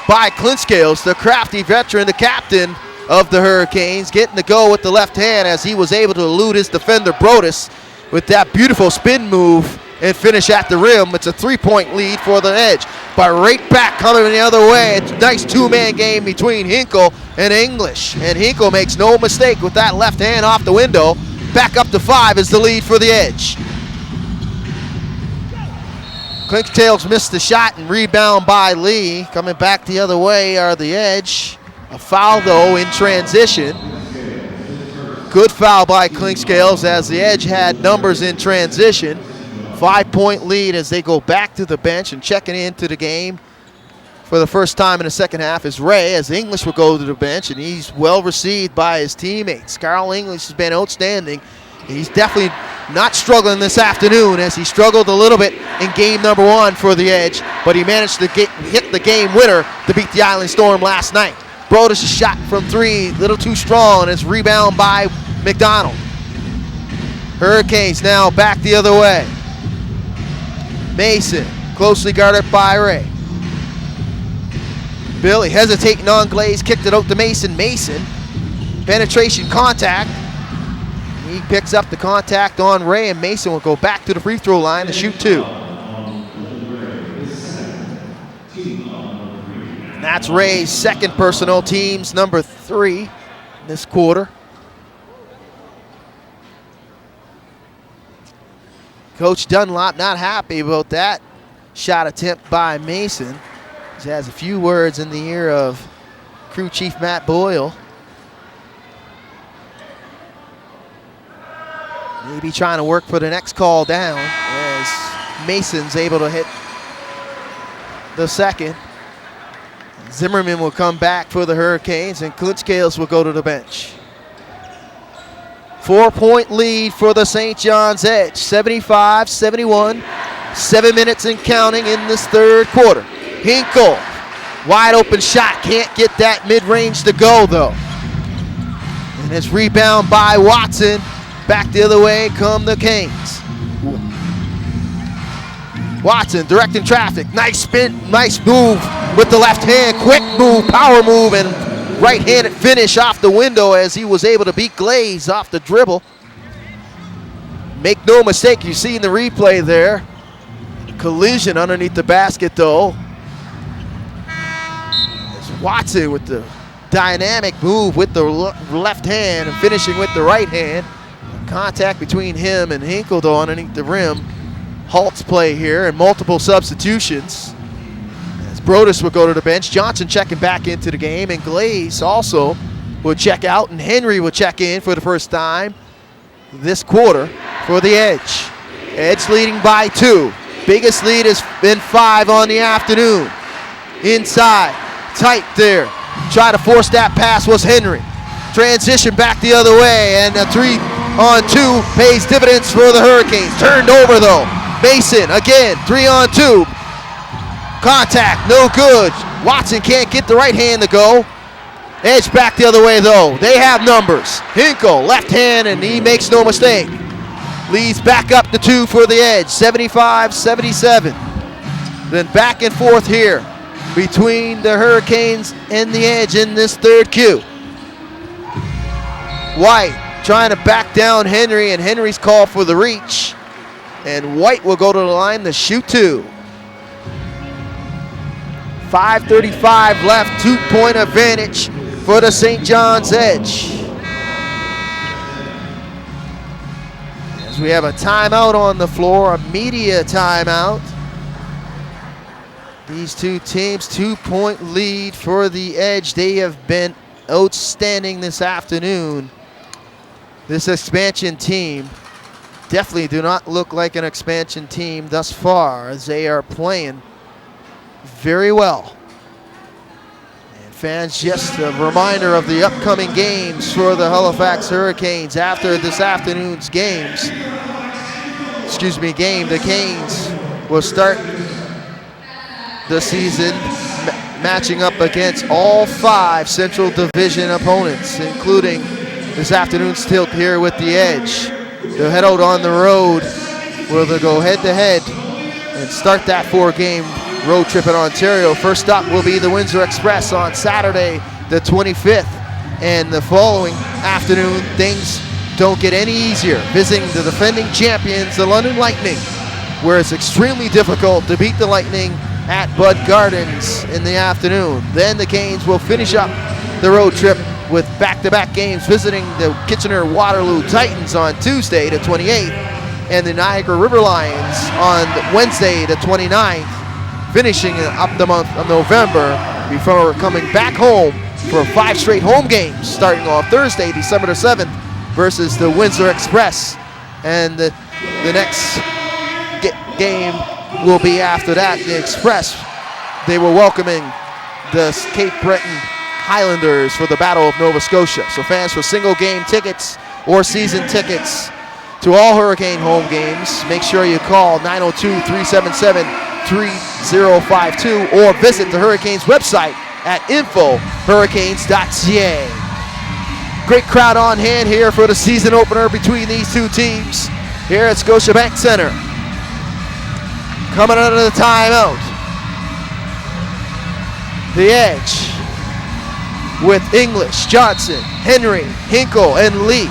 by Clint Scales, the crafty veteran, the captain of the Hurricanes, getting to go with the left hand as he was able to elude his defender Brodus with that beautiful spin move and finish at the rim. It's a 3-point lead for the Edge. But right back coming the other way. It's a nice 2-man game between Hinkle and English. And Hinkle makes no mistake with that left hand off the window. Back up to 5 is the lead for the Edge. Clint Scales missed the shot and rebound by Lee. Coming back the other way are the Edge. A foul, though, in transition. Good foul by Clint Scales as the Edge had numbers in transition. 5-point lead as they go back to the bench, and checking into the game for the first time in the second half is Ray, as English will go to the bench, and he's well received by his teammates. Carl English has been outstanding. He's definitely not struggling this afternoon, as he struggled a little bit in game number 1 for the Edge, but he managed to hit the game winner to beat the Island Storm last night. Brodus' shot from 3, a little too strong, and it's rebound by McDonald. Hurricanes now back the other way. Mason, closely guarded by Ray. Billy hesitating on Glaze, kicked it out to Mason. Mason, penetration contact. He picks up the contact on Ray, and Mason will go back to the free throw line to shoot 2. And that's Ray's second personal, team's number 3 this quarter. Coach Dunlop not happy about that shot attempt by Mason. He has a few words in the ear of crew chief Matt Boyle. Maybe trying to work for the next call down as Mason's able to hit the second. Zimmerman will come back for the Hurricanes, and Clint Scales will go to the bench. 4-point lead for the St. John's Edge, 75-71. 7 minutes and counting in this third quarter. Hinkle, wide open shot, can't get that mid-range to go though. And it's rebound by Watson. Back the other way come the Canes. Watson directing traffic, nice spin, nice move with the left hand, quick move, power move, and right-handed finish off the window as he was able to beat Glaze off the dribble. Make no mistake, you see in the replay there, collision underneath the basket though. It's Watson with the dynamic move with the left hand and finishing with the right hand. Contact between him and Hinkle though underneath the rim. Halts play here and multiple substitutions. As Brodus will go to the bench, Johnson checking back into the game, and Glaze also will check out, and Henry will check in for the first time this quarter for the Edge. Edge leading by 2. Biggest lead has been 5 on the afternoon. Inside, tight there. Try to force that pass was Henry. Transition back the other way, and a 3-on-2 pays dividends for the Hurricanes. Turned over though. Mason again, 3-on-2. Contact, no good. Watson can't get the right hand to go. Edge back the other way though. They have numbers. Hinkle, left hand, and he makes no mistake. Leads back up to 2 for the Edge, 75-77. Then back and forth here between the Hurricanes and the Edge in this third Q. White trying to back down Henry, and Henry's called for the reach. And White will go to the line to shoot 2. 5:35 left, 2-point advantage for the St. John's Edge. As we have a timeout on the floor, a media timeout. These two teams, 2-point lead for the Edge. They have been outstanding this afternoon. This expansion team definitely do not look like an expansion team thus far, as they are playing very well. And fans, just a reminder of the upcoming games for the Halifax Hurricanes after this afternoon's game, the Canes will start the season matching up against all 5 Central Division opponents, including this afternoon's tilt here with the Edge. They'll head out on the road where they'll go head-to-head and start that 4-game road trip in Ontario. First up will be the Windsor Express on Saturday the 25th. And the following afternoon, things don't get any easier. Visiting the defending champions, the London Lightning, where it's extremely difficult to beat the Lightning at Bud Gardens in the afternoon. Then the Canes will finish up the road trip with back-to-back games, visiting the Kitchener-Waterloo Titans on Tuesday the 28th and the Niagara River Lions on Wednesday the 29th, finishing up the month of November before coming back home for 5 straight home games starting on Thursday, December the 7th versus the Windsor Express. And the next game will be after that, the Express. They were welcoming the Cape Breton Highlanders for the Battle of Nova Scotia. So fans, for single game tickets or season tickets to all Hurricane home games, make sure you call 902-377-3052 or visit the Hurricanes website at infohurricanes.ca. Great crowd on hand here for the season opener between these two teams here at Scotiabank Center. Coming under the timeout, the Edge with English, Johnson, Henry, Hinkle, and Lee.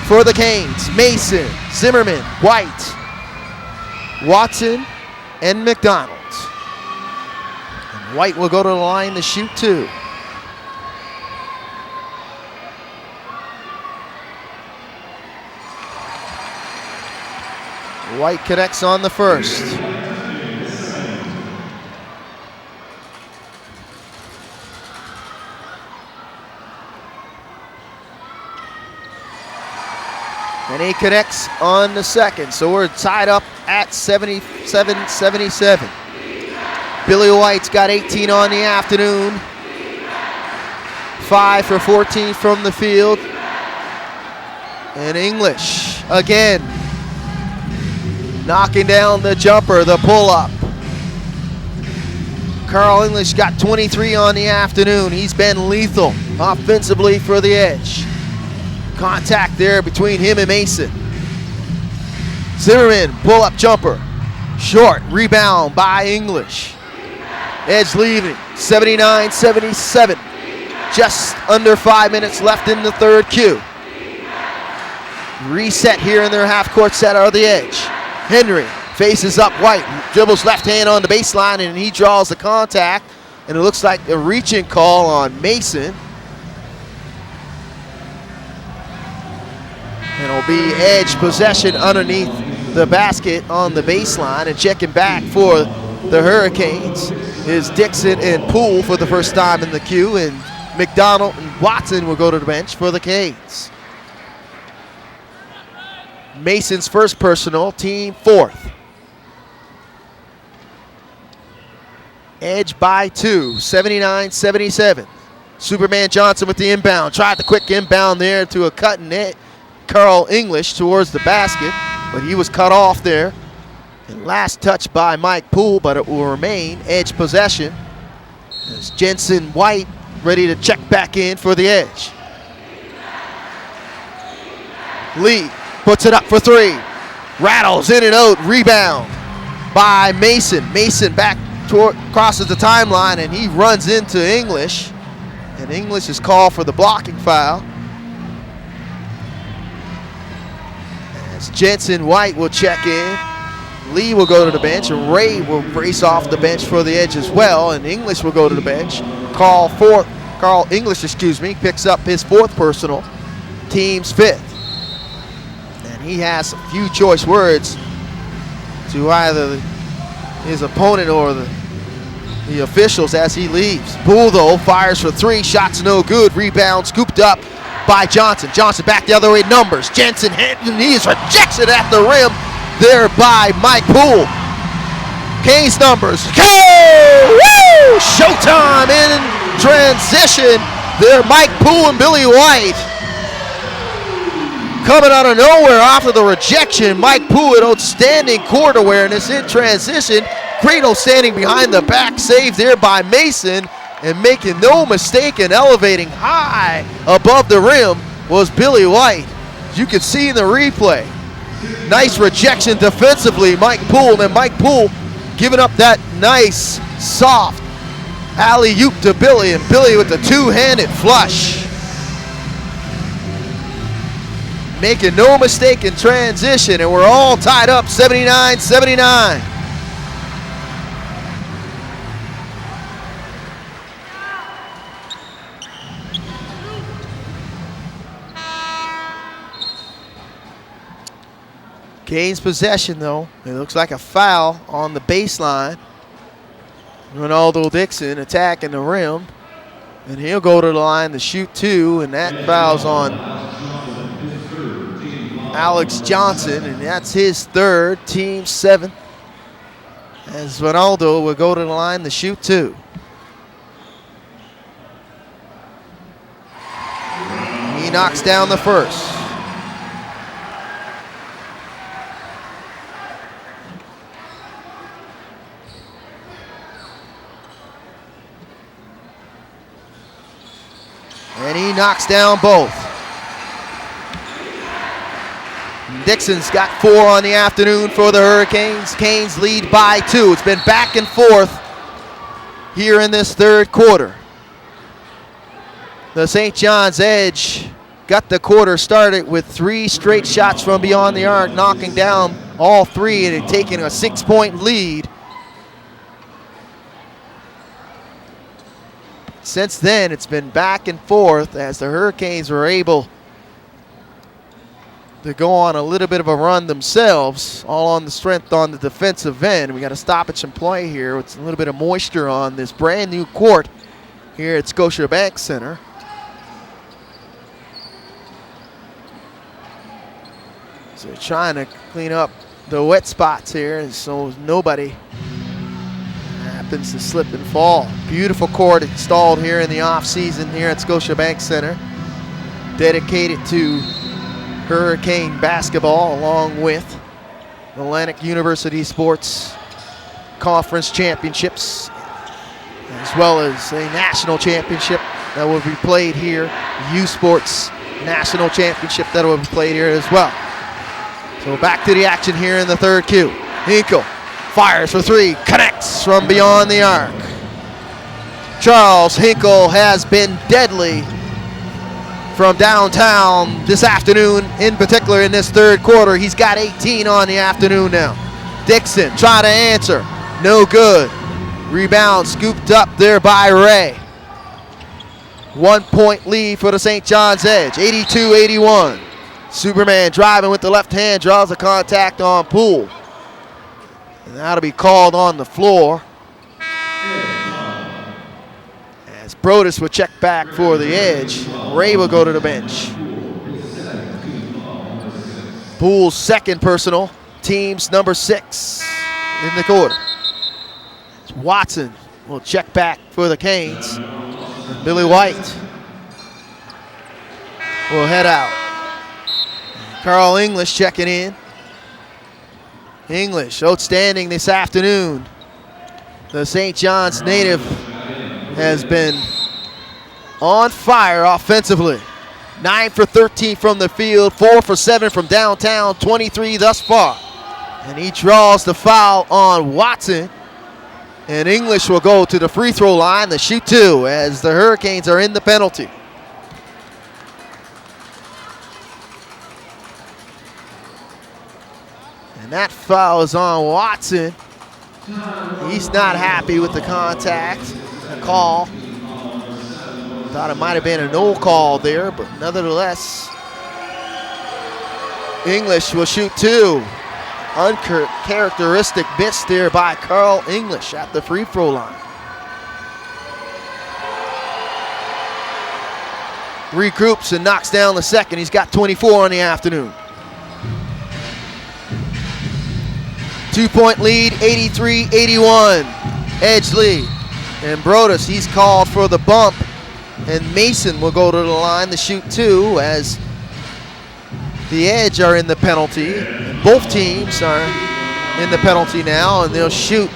For the Canes, Mason, Zimmerman, White, Watson, and McDonald. And White will go to the line to shoot 2. White connects on the first. And he connects on the second. So we're tied up at 77-77. Billy White's got 18 on the afternoon. 5 for 14 from the field. And English again, knocking down the jumper, the pull-up. Carl English got 23 on the afternoon. He's been lethal offensively for the Edge. Contact there between him and Mason. Zimmerman, pull-up jumper. Short, rebound by English. Edge leading, 79-77. Just under 5 minutes left in the third Q. Reset here in their half-court set are the Edge. Henry faces up White, dribbles left hand on the baseline, and he draws the contact, and it looks like a reaching call on Mason. And it'll be Edge possession underneath the basket on the baseline, and checking back for the Hurricanes is Dixon and Poole for the first time in the queue, and McDonald and Watson will go to the bench for the Canes. Mason's first personal, team fourth. Edge by 2, 79-77. Superman Johnson with the inbound. Tried the quick inbound there to a cutting it. Carl English towards the basket, but he was cut off there. And last touch by Mike Poole, but it will remain Edge possession as Jensen White ready to check back in for the Edge. Lee puts it up for three. Rattles in and out, rebound by Mason. Mason back crosses the timeline, and he runs into English. And English is called for the blocking foul. As Jensen White will check in. Lee will go to the bench, and Ray will race off the bench for the Edge as well, and English will go to the bench. Carl English, picks up his fourth personal, team's fifth. And he has a few choice words to either his opponent or the officials as he leaves. Poole, though, fires for three, shots no good, rebound scooped up by Johnson. Johnson back the other way, numbers. Jensen and he is rejected at the rim there by Mike Poole. Canes numbers. Woo! Showtime in transition there. Mike Poole and Billy White coming out of nowhere after the rejection. Mike Poole with outstanding court awareness in transition. Grado standing behind the back, save there by Mason, and making no mistake in elevating high above the rim was Billy White. As you can see in the replay. Nice rejection defensively, Mike Poole, and then Mike Poole giving up that nice, soft alley-oop to Billy, and Billy with the two-handed flush. Making no mistake in transition, and we're all tied up 79-79. Canes possession, though. It looks like a foul on the baseline. Ronaldo Dixon attacking the rim, and he'll go to the line to shoot two, and that foul's on Alex Johnson, and that's his third, team seventh, as Ronaldo will go to the line to shoot two. He knocks down the first. And he knocks down both. Dixon's got 4 on the afternoon for the Hurricanes. Canes lead by 2. It's been back and forth here in this third quarter. The St. John's Edge got the quarter started with 3 straight shots from beyond the arc, knocking down all 3 and taking a 6-point lead. Since then, it's been back and forth as the Hurricanes were able to go on a little bit of a run themselves, all on the strength on the defensive end. We got to stoppage and play here with a little bit of moisture on this brand new court here at Scotiabank Center. So they're trying to clean up the wet spots here so nobody happens to slip and fall. Beautiful court installed here in the off season here at Scotiabank Center, dedicated to Hurricane basketball, along with Atlantic University Sports Conference Championships, as well as a national championship that will be played here, U Sports National Championship that will be played here as well. So back to the action here in the third Q. Hinkle fires for three, connects from beyond the arc. Charles Hinkle has been deadly from downtown this afternoon, in particular in this third quarter. He's got 18 on the afternoon now. Dixon trying to answer, no good. Rebound scooped up there by Ray. 1 point lead for the St. John's Edge, 82-81. Superman driving with the left hand, draws a contact on Poole. And that'll be called on the floor, as Brodus will check back for the Edge. Ray will go to the bench. Poole's second personal, team's number 6 in the quarter. Watson will check back for the Canes. And Billy White will head out. Carl English checking in. English outstanding this afternoon. The St. John's native has been on fire offensively. 9 for 13 from the field, 4 for 7 from downtown, 23 thus far. And he draws the foul on Watson. And English will go to the free throw line to shoot 2 as the Hurricanes are in the penalty. And that foul is on Watson. He's not happy with the contact, the call. Thought it might have been a no call there, but nevertheless, English will shoot 2. Uncharacteristic miss there by Carl English at the free throw line. Regroups and knocks down the second. He's got 24 on the afternoon. 2-point lead, 83-81. Edge lead. And Brodus, he's called for the bump. And Mason will go to the line to shoot 2 as the Edge are in the penalty. Both teams are in the penalty now, and they'll shoot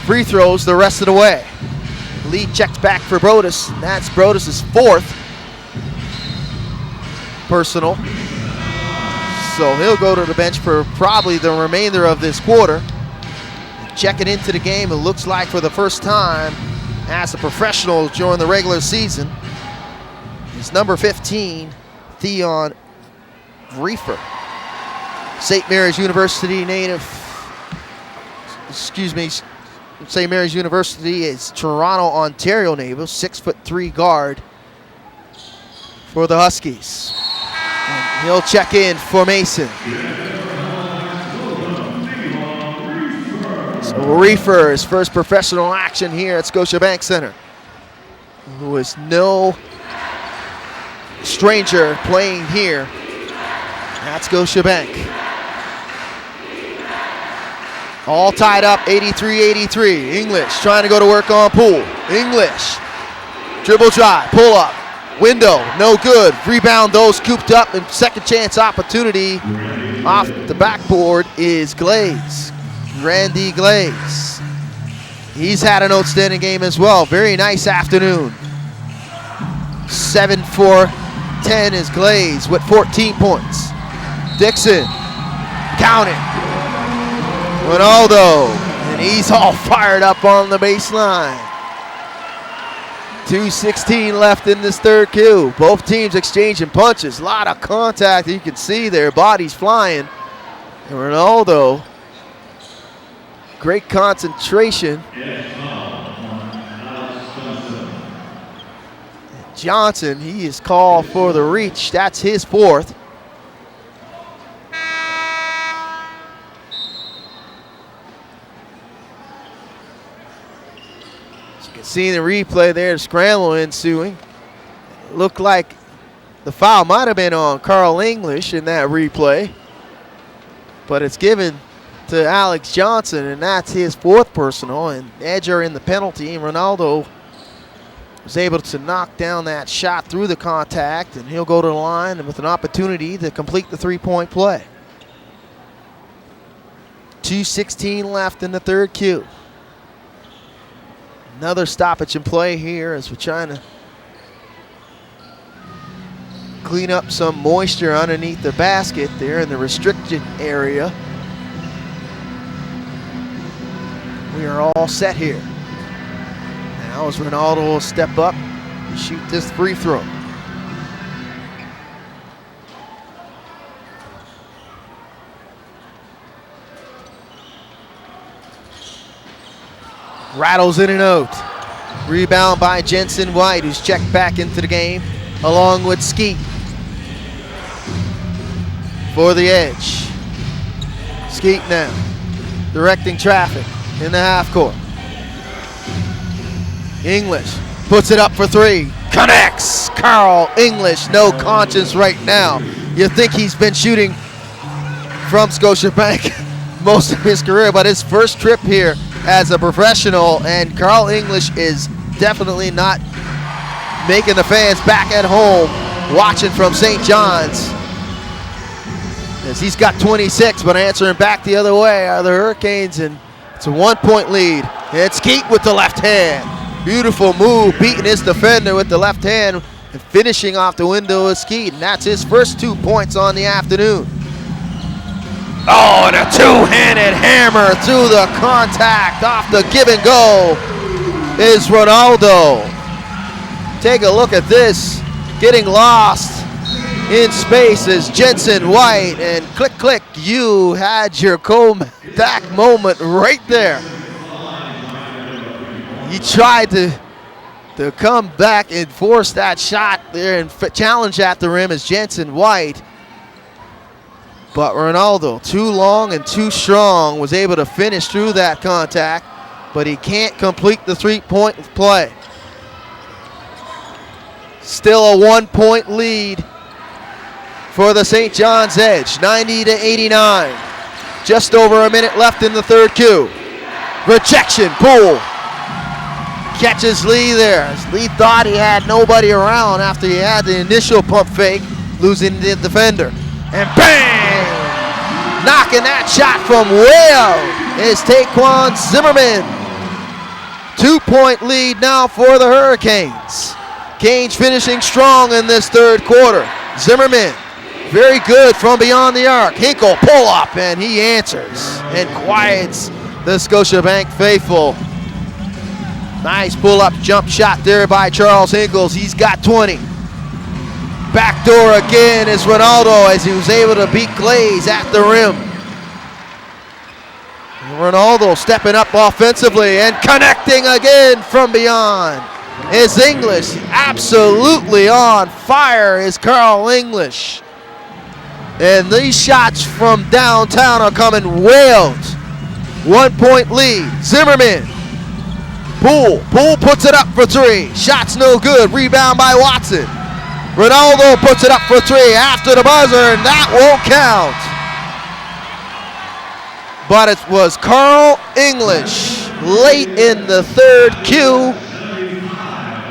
free throws the rest of the way. Lead checks back for Brodus, and that's Brodus' 4th personal. So he'll go to the bench for probably the remainder of this quarter. Checking into the game, it looks like for the first time as a professional during the regular season, is number 15, Theon Reefer. St. Mary's University native, St. Mary's University is Toronto, Ontario native, 6'3" guard for the Huskies. And he'll check in for Mason. So Reefer, his first professional action here at Scotiabank Center, who is no stranger playing here at Scotiabank. All tied up, 83-83. English trying to go to work on Poole. English, dribble drive, pull up, window, no good. Rebound, those scooped up, and second chance opportunity off the backboard is Glaze, Randy Glaze. He's had an outstanding game as well. Very nice afternoon. 7 for 10 is Glaze with 14 points. Dixon, count it. Ronaldo, and he's all fired up on the baseline. 2:16 left in this third Q. Both teams exchanging punches. A lot of contact. You can see their bodies flying. And Ronaldo, great concentration. Johnson, he is called for the reach. That's his 4th. Seeing the replay there, scramble ensuing. Looked like the foul might have been on Carl English in that replay, but it's given to Alex Johnson, and that's his 4th personal, and Edge are in the penalty, and Ronaldo was able to knock down that shot through the contact, and he'll go to the line with an opportunity to complete the three-point play. 2:16 left in the third Q. Another stoppage in play here as we're trying to clean up some moisture underneath the basket there in the restricted area. We are all set here. Now as Ronaldo will step up and shoot this free throw. Rattles in and out. Rebound by Jensen White, who's checked back into the game, along with Skeet for the Edge. Skeet now, directing traffic in the half court. English puts it up for three, connects. Carl English, no conscience right now. You think he's been shooting from Scotiabank most of his career, but his first trip here as a professional, and Carl English is definitely not making the fans back at home watching from St. John's, as he's got 26, but answering back the other way are the Hurricanes, and it's a 1-point lead. And Skeet with the left hand. Beautiful move, beating his defender with the left hand and finishing off the window of Skeet, and that's his first 2 points on the afternoon. Oh, and a two-handed hammer through the contact off the give and go is Ronaldo. Take a look at this. Getting lost in space is Jensen White, and click, click, you had your comeback moment right there. He tried to come back and force that shot there and challenge at the rim as Jensen White. But Ronaldo, too long and too strong, was able to finish through that contact, but he can't complete the three-point play. Still a 1-point lead for the St. John's Edge, 90-89. Just over a minute left in the third Q. Rejection, Poole catches Lee there. Lee thought he had nobody around after he had the initial pump fake, losing the defender. And bang! Knocking that shot from way out is Taquan Zimmerman. 2-point lead now for the Hurricanes. Canes finishing strong in this third quarter. Zimmerman, very good from beyond the arc. Hinkle pull up, and he answers and quiets the Scotiabank faithful. Nice pull-up jump shot there by Charles Hinkles. He's got 20. Backdoor again is Ronaldo as he was able to beat Glaze at the rim. And Ronaldo stepping up offensively and connecting again from beyond is English. Absolutely on fire is Carl English. And these shots from downtown are coming way out. 1-point lead. Zimmerman. Poole puts it up for three. Shot's no good. Rebound by Watson. Ronaldo puts it up for three after the buzzer, and that won't count. But it was Carl English late in the third Q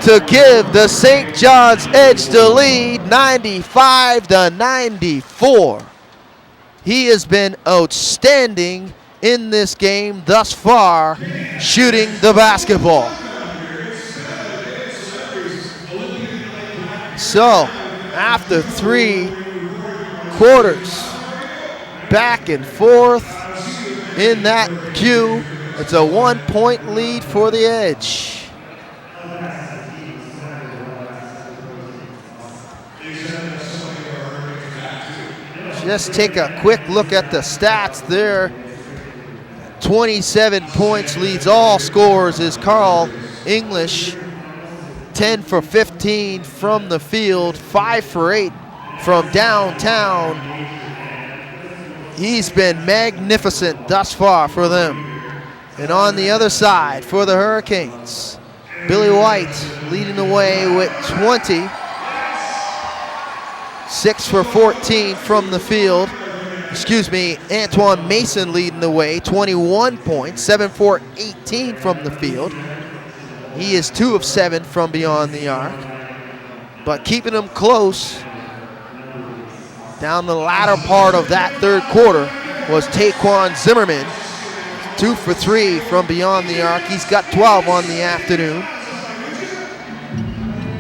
to give the St. John's Edge the lead, 95-94. He has been outstanding in this game thus far, shooting the basketball. So, after 3 quarters, back and forth in that Q, it's a 1-point lead for the Edge. Just take a quick look at the stats there. 27 points leads all scorers is Carl English. 10 for 15 from the field, 5 for 8 from downtown. He's been magnificent thus far for them. And on the other side for the Hurricanes, Billy White leading the way with 20. 6 for 14 from the field. Antoine Mason leading the way, 21 points, 7 for 18 from the field. He is 2 of 7 from beyond the arc. But keeping them close down the latter part of that third quarter was Taquan Zimmerman. 2 for 3 from beyond the arc. He's got 12 on the afternoon.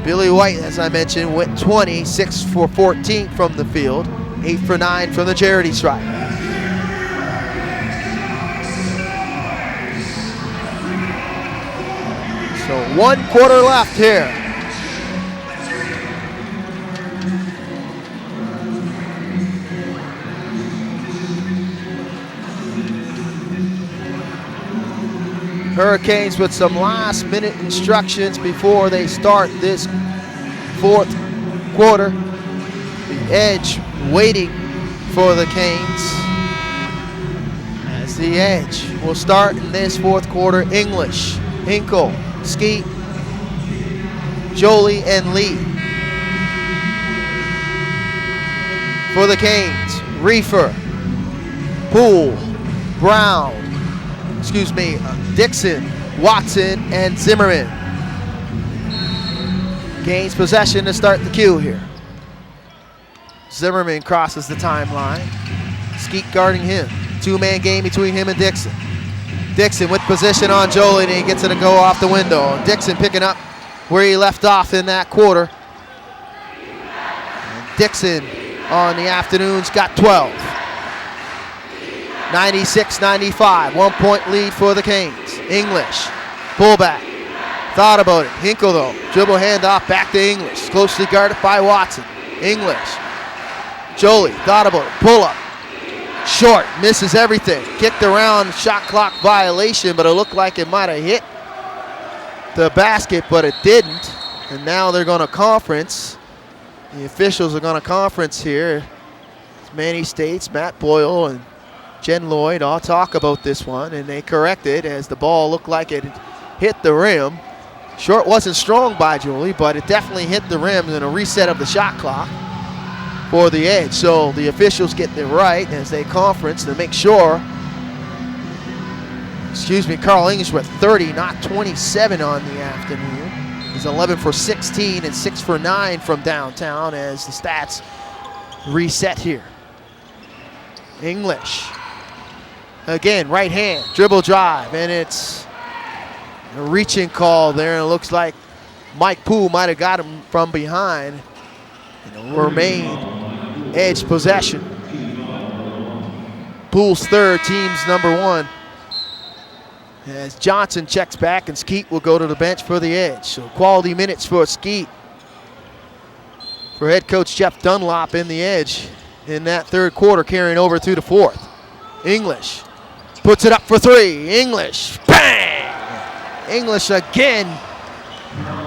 Billy White, as I mentioned, went 20, 6 for 14 from the field, 8 for 9 from the charity stripe. So 1 quarter left here. Hurricanes with some last minute instructions before they start this fourth quarter. The Edge waiting for the Canes. As the Edge will start in this fourth quarter, English, Hinkle, Skeet, Jolie, and Lee. For the Canes, Reefer, Poole, Brown, Dixon, Watson, and Zimmerman. Gains possession to start the cue here. Zimmerman crosses the timeline. Skeet guarding him. 2-man game between him and Dixon. Dixon with position on Jolie, and he gets it to go off the window. Dixon picking up where he left off in that quarter. And Dixon on the afternoon's got 12. 96-95, 1-point lead for the Canes. English, pullback, thought about it. Hinkle though, dribble handoff back to English, closely guarded by Watson. English, Jolie, thought about it, pull up, short, misses everything. Kicked around, shot clock violation, but it looked like it might have hit the basket, but it didn't. And now they're going to conference. The officials are going to conference here. Manny States, Matt Boyle, and Jen Lloyd all talk about this one, and they correct it as the ball looked like it hit the rim. Short wasn't strong by Jolie, but it definitely hit the rim in a reset of the shot clock for the Edge. So the officials get it right as they conference to make sure. Carl English with 30, not 27 on the afternoon. He's 11 for 16 and 6 for 9 from downtown as the stats reset here. English. Again, right hand, dribble drive, and it's a reaching call there. And it looks like Mike Poole might have got him from behind. And it'll remain Edge possession. Poole's third, team's number 1. As Johnson checks back, and Skeet will go to the bench for the Edge. So quality minutes for Skeet. For head coach Jeff Dunlop in the Edge in that third quarter, carrying over through the fourth. English puts it up for 3. English, bang! English again.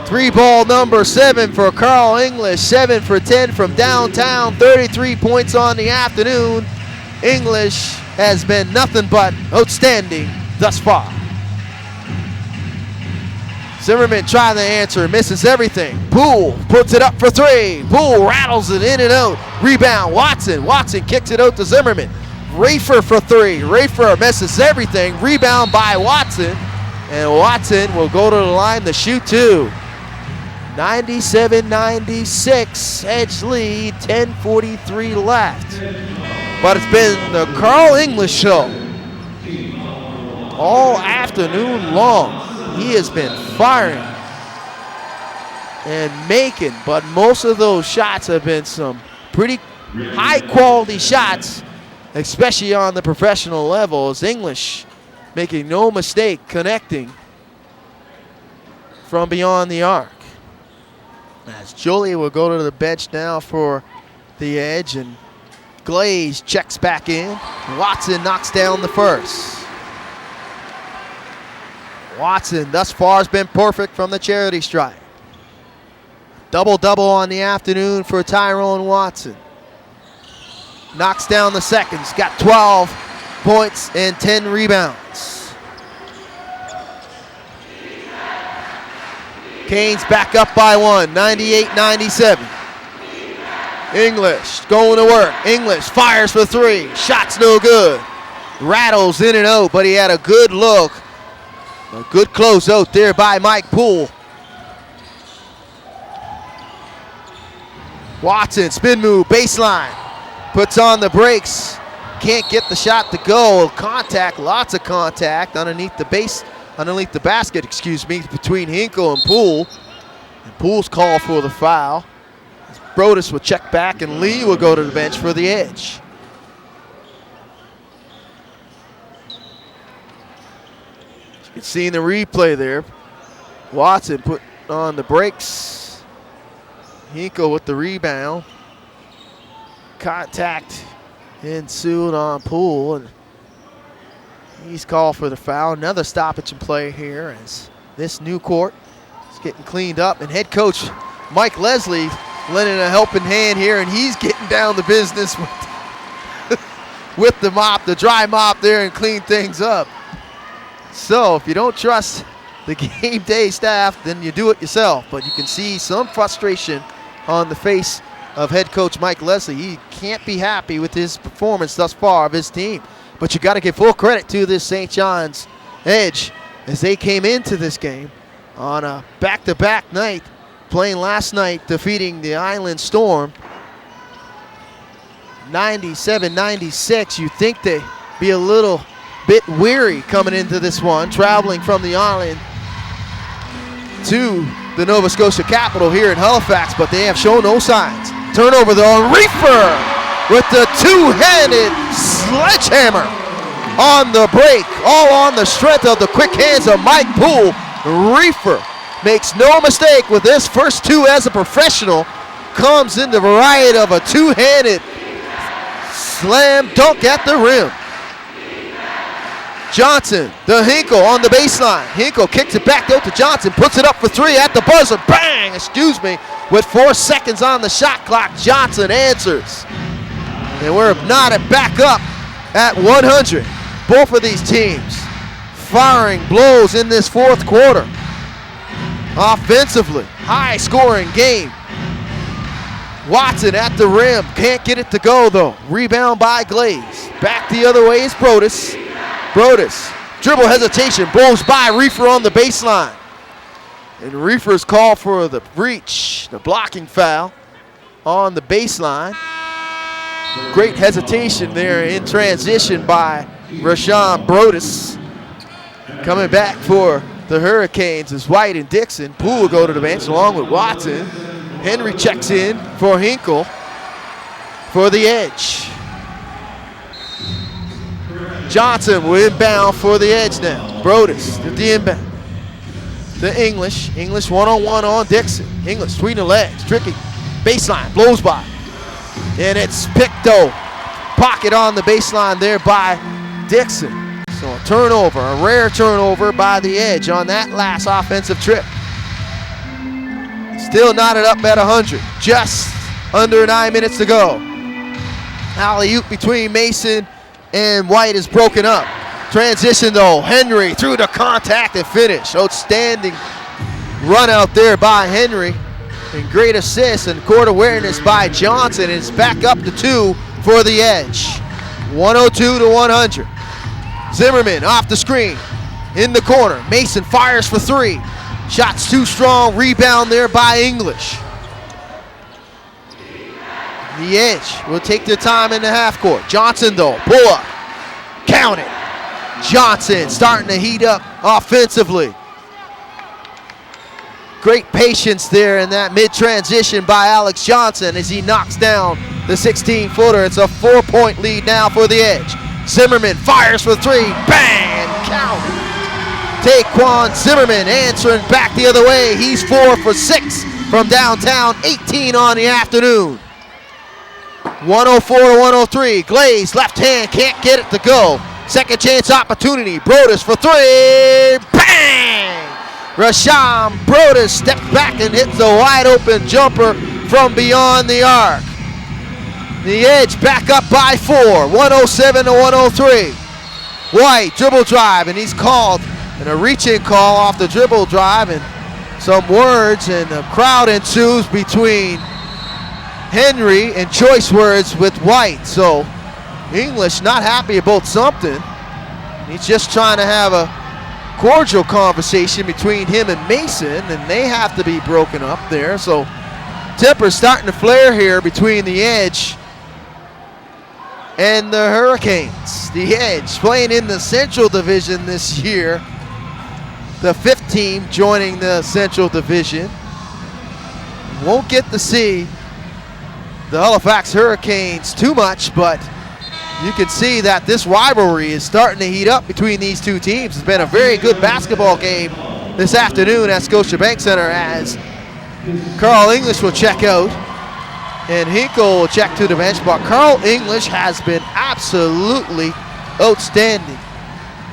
3-ball number 7 for Carl English. 7 for 10 from downtown. 33 points on the afternoon. English has been nothing but outstanding thus far. Zimmerman trying to answer, misses everything. Poole puts it up for 3. Poole rattles it in and out. Rebound, Watson. Watson kicks it out to Zimmerman. Rafer for 3. Rafer misses everything. Rebound by Watson. And Watson will go to the line to shoot 2. 97-96, Edge lead, 10:43 left. But it's been the Carl English show all afternoon long. He has been firing and making, but most of those shots have been some pretty high quality shots, especially on the professional level. As English making no mistake connecting from beyond the arc. As Jolie will go to the bench now for the Edge, and Glaze checks back in. Watson knocks down the first. Watson thus far has been perfect from the charity stripe. Double-double on the afternoon for Tyrone Watson. Knocks down the second. He's got 12 points and 10 rebounds. Canes back up by 1, 98-97. English going to work. English fires for 3. Shot's no good. Rattles in and out, but he had a good look A good closeout there by Mike Poole. Watson, spin move, baseline. Puts on the brakes. Can't get the shot to go. Contact, lots of contact underneath the basket, between Hinkle and Poole. And Poole's called for the foul. Brodus will check back, and Lee will go to the bench for the Edge. You can see in the replay there, Watson put on the brakes. Hinkle with the rebound. Contact ensued on Poole, and he's called for the foul. Another stoppage in play here as this new court is getting cleaned up, and head coach Mike Leslie lending a helping hand here, and he's getting down to business with the mop, the dry mop there, and clean things up. So if you don't trust the game day staff, then you do it yourself. But you can see some frustration on the face of head coach Mike Leslie. He can't be happy with his performance thus far of his team. But you got to give full credit to this St. John's Edge as they came into this game on a back-to-back night, playing last night, defeating the Island Storm 97-96. You think they'd be a little bit weary coming into this one, traveling from the Island to the Nova Scotia capital here in Halifax, but they have shown no signs. Turnover though, Reefer with the two-handed sledgehammer on the break, all on the strength of the quick hands of Mike Poole. Reefer makes no mistake with this first two as a professional, comes in the variety of a two-handed slam dunk at the rim. Johnson, the Hinkle on the baseline. Hinkle kicks it back out to Johnson, puts it up for three at the buzzer. Bang, with 4 seconds on the shot clock, Johnson answers. And we're knotted back up at 100. Both of these teams firing blows in this fourth quarter. Offensively, high scoring game. Watson at the rim, can't get it to go though. Rebound by Glaze. Back the other way is Brodus. Brodus, dribble hesitation, blows by Reefer on the baseline. And Reefer's called for the breach, the blocking foul on the baseline. Great hesitation there in transition by Rashawn Brodus. Coming back for the Hurricanes is White and Dixon. Poole will go to the bench along with Watson. Henry checks in for Hinkle for the Edge. Johnson will inbound for the Edge now. Brodus to the inbound. The English one-on-one on Dixon. English between the legs, tricky. Baseline, blows by. And it's picked though. Pocket on the baseline there by Dixon. So a turnover, a rare turnover by the Edge on that last offensive trip. Still knotted up at 100. Just under 9 minutes to go. Alley-oop between Mason and White is broken up. Transition though, Henry through the contact and finish. Outstanding run out there by Henry. And great assist and court awareness by Johnson. It's back up to 2 for the Edge. 102 to 100. Zimmerman off the screen, in the corner. Mason fires for 3. Shot's too strong, rebound there by English. The Edge will take their time in the half court. Johnson though, pull up, count it. Johnson starting to heat up offensively. Great patience there in that mid-transition by Alex Johnson as he knocks down the 16-footer. It's a 4-point lead now for the Edge. Zimmerman fires for 3, bang, count. Taquan Zimmerman answering back the other way. He's 4 for 6 from downtown, 18 on the afternoon. 104 to 103. Glaze, left hand, can't get it to go. Second chance opportunity. Brodus for 3. Bang! Rashawn Brodus steps back and hits a wide open jumper from beyond the arc. The Edge back up by 4. 107 to 103. White dribble drive, and he's called, and a reach-in call off the dribble drive, and some words, and a crowd ensues between Henry and choice words with White. So English not happy about something. He's just trying to have a cordial conversation between him and Mason, and they have to be broken up there. So temper's starting to flare here between the Edge and the Hurricanes. The Edge playing in the Central Division this year. The 5th team joining the Central Division. Won't get to see the Halifax Hurricanes too much, but you can see that this rivalry is starting to heat up between these two teams. It's been a very good basketball game this afternoon at Scotiabank Center, as Carl English will check out and Hinkle will check to the bench, but Carl English has been absolutely outstanding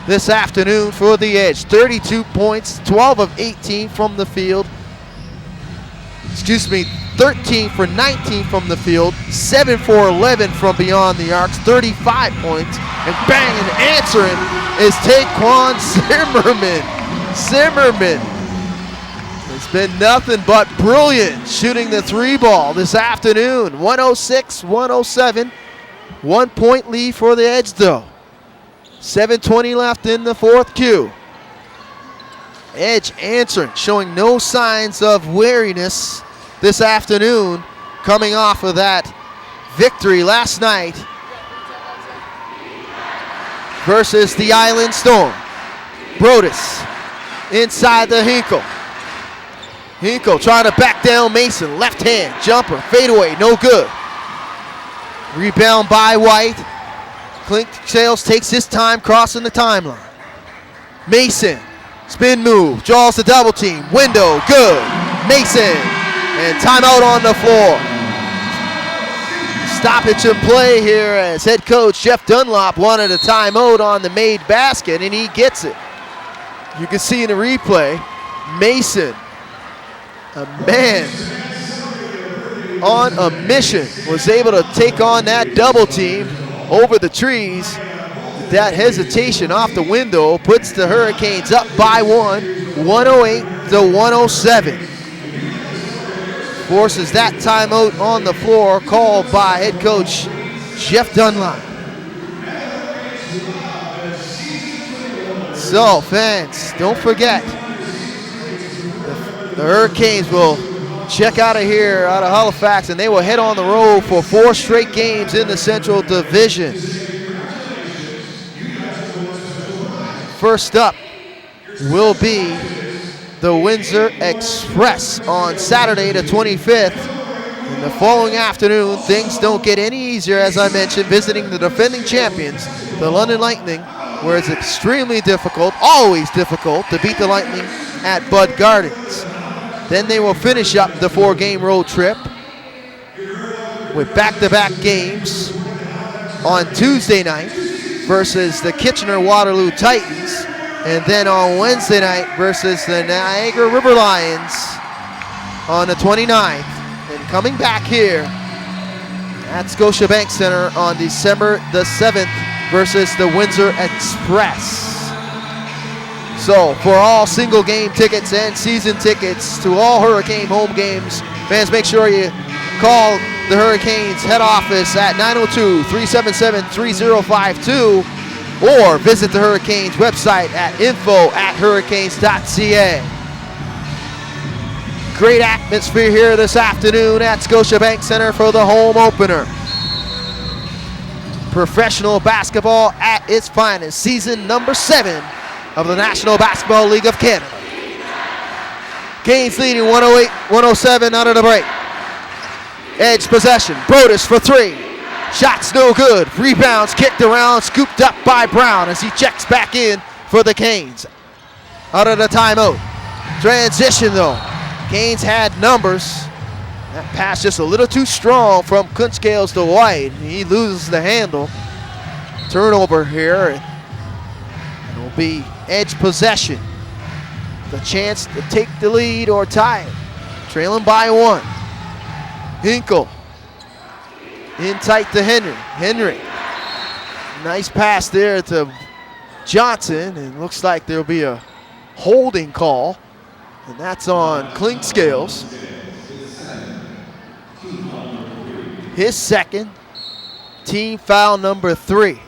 this afternoon for the Edge. 32 points, 12 of 18 from the field. 13 for 19 from the field, 7 for 11 from beyond the arcs, 35 points, and bang, and answering is Taquan Zimmerman. It's been nothing but brilliant shooting the 3 ball this afternoon. 106-107, 1 point lead for the Edge though. 7:20 left in the 4th Q. Edge answering, showing no signs of weariness this afternoon, coming off of that victory last night versus the Island Storm. Brodus inside the Hinkle. Hinkle trying to back down Mason. Left hand jumper, fadeaway, no good. Rebound by White. Clink Sales takes his time crossing the timeline. Mason, spin move, draws the double team. Window, good. Mason, and timeout on the floor. Stoppage in play here as head coach Jeff Dunlop wanted a timeout on the made basket, and he gets it. You can see in the replay, Mason, a man on a mission, was able to take on that double team over the trees. That hesitation off the window puts the Hurricanes up by 1, 108-107. Forces that timeout on the floor called by head coach Jeff Dunlop. So fans, don't forget, the Hurricanes will check out of here, out of Halifax, and they will head on the road for 4 straight games in the Central Division. First up will be the Windsor Express on Saturday the 25th. And the following afternoon, things don't get any easier, as I mentioned, visiting the defending champions, the London Lightning, where it's extremely difficult, always difficult, to beat the Lightning at Bud Gardens. Then they will finish up the 4-game road trip with back-to-back games on Tuesday night versus the Kitchener-Waterloo Titans, and then on Wednesday night versus the Niagara River Lions on the 29th. And coming back here at Scotiabank Center on December the 7th versus the Windsor Express. So for all single game tickets and season tickets to all Hurricane home games, fans, make sure you call the Hurricanes head office at 902-377-3052 or visit the Hurricanes website at info@hurricanes.ca. Great atmosphere here this afternoon at Scotiabank Center for the home opener. Professional basketball at its finest, season number 7 of the National Basketball League of Canada. Canes leading 108-107 out of the break. Edge possession, Brodus for 3. Shots no good. Rebounds kicked around, scooped up by Brown as he checks back in for the Canes. Out of the timeout. Transition though. Canes had numbers. That pass just a little too strong from Kuntzkales to White. He loses the handle. Turnover here. It will be Edge possession. The chance to take the lead or tie it. Trailing by 1. Hinkle. In tight to Henry. Henry. Nice pass there to Johnson. And looks like there'll be a holding call. And that's on Clinkscales. His second. Team foul number 3.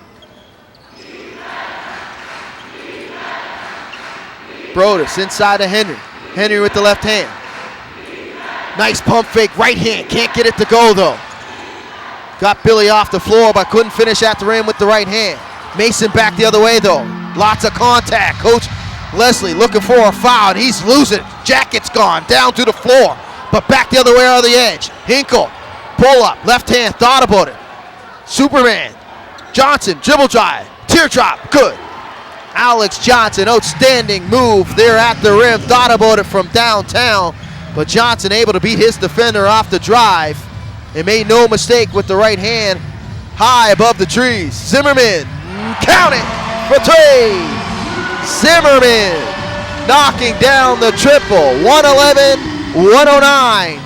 Brodus inside to Henry. Henry with the left hand. Nice pump fake, right hand. Can't get it to go though. Got Billy off the floor, but couldn't finish at the rim with the right hand. Mason back the other way though. Lots of contact. Coach Leslie looking for a foul, and he's losing it. Jacket's gone, down to the floor, but back the other way on the edge. Hinkle, pull up, left hand, thought about it. Superman, Johnson, dribble drive, teardrop, good. Alex Johnson, outstanding move there at the rim. Thought about it from downtown, but Johnson able to beat his defender off the drive and made no mistake with the right hand high above the trees. Zimmerman, count it for three. Zimmerman knocking down the triple. 111-109.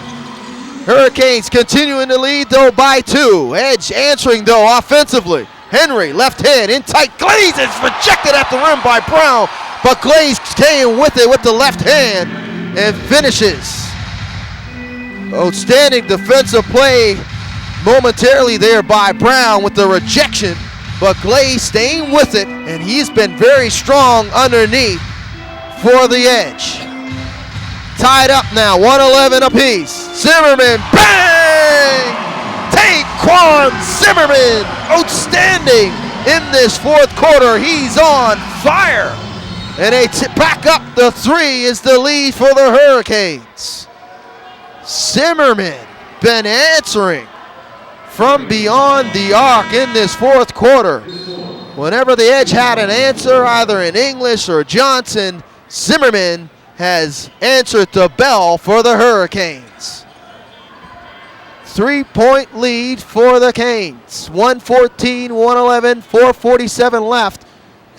Hurricanes continuing to lead though by 2. Edge answering though offensively. Henry, left hand, in tight. Glaze is rejected at the rim by Brown, but Glaze came with it with the left hand and finishes. Outstanding defensive play momentarily there by Brown with the rejection, but Glaze staying with it, and he's been very strong underneath for the edge. Tied up now, 111 apiece. Zimmerman, bang! Taekwon Zimmerman, outstanding in this fourth quarter. He's on fire. And they back up the 3 is the lead for the Hurricanes. Zimmerman been answering from beyond the arc in this fourth quarter. Whenever the Edge had an answer, either in English or Johnson, Zimmerman has answered the bell for the Hurricanes. 3-point lead for the Canes. 114-111, 4:47 left.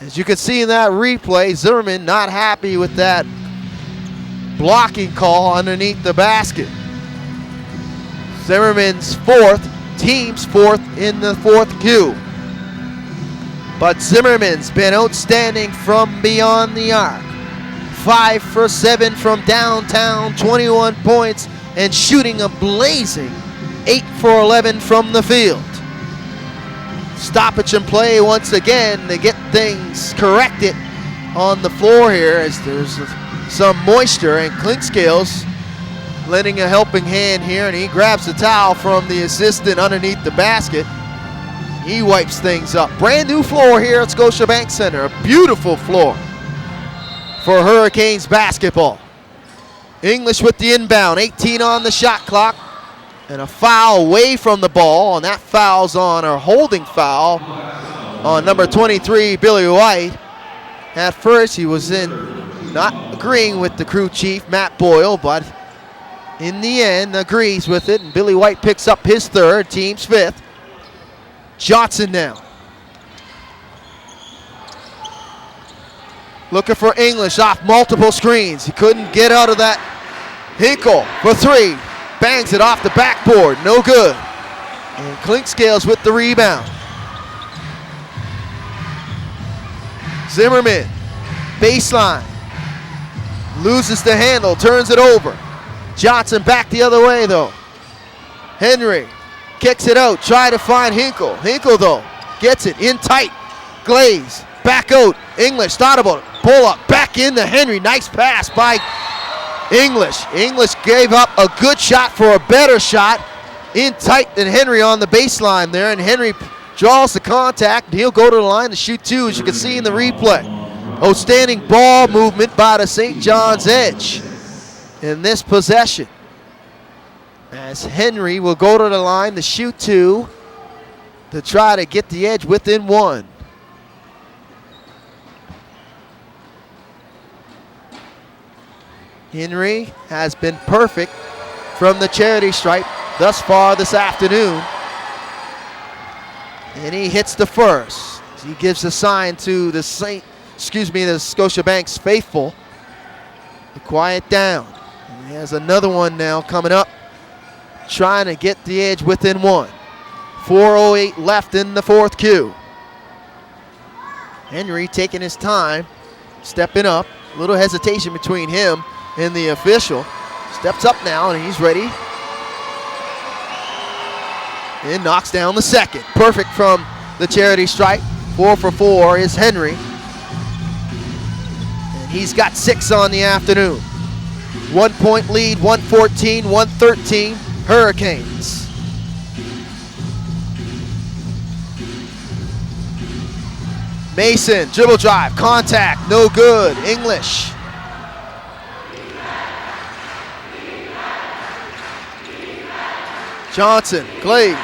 As you can see in that replay, Zimmerman not happy with that blocking call underneath the basket. Zimmerman's fourth, team's fourth in the fourth Q. But Zimmerman's been outstanding from beyond the arc. 5 for 7 from downtown, 21 points, and shooting a blazing 8 for 11 from the field. Stoppage and play once again to get things corrected on the floor here as there's some moisture, and Clinkscales lending a helping hand here, and he grabs the towel from the assistant underneath the basket. He wipes things up. Brand new floor here at Scotiabank Center. A beautiful floor for Hurricanes basketball. English with the inbound, 18 on the shot clock, and a foul away from the ball, and that foul's on a holding foul on number 23, Billy White. At first he was not agreeing with the crew chief, Matt Boyle, but in the end agrees with it, and Billy White picks up his third, team's fifth. Johnson now. Looking for English off multiple screens. He couldn't get out of that. Hinkle for 3. Bangs it off the backboard. No good. And Clinkscales with the rebound. Zimmerman. Baseline. Loses the handle. Turns it over. Johnson back the other way though. Henry. Kicks it out. Try to find Hinkle. Hinkle though. Gets it in tight. Glaze. Back out. English thought about it. Pull up. Back into Henry. Nice pass by English. English gave up a good shot for a better shot. In tight than Henry on the baseline there. And Henry draws the contact. And he'll go to the line to shoot 2, as you can see in the replay. Outstanding ball movement by the St. John's Edge in this possession, as Henry will go to the line to shoot 2 to try to get the Edge within 1. Henry has been perfect from the charity stripe thus far this afternoon. And he hits the first. He gives a sign to the Scotiabank's faithful to quiet down. And he has another one now coming up, trying to get the Edge within 1. 4:08 left in the fourth Q. Henry taking his time, stepping up. A little hesitation between him and the official. Steps up now and he's ready. And knocks down the second. Perfect from the charity stripe. 4 for 4 is Henry. And He's got 6 on the afternoon. 1 point lead, 114, 113, Hurricanes. Mason, dribble drive, contact, no good. English. Johnson, Glaze.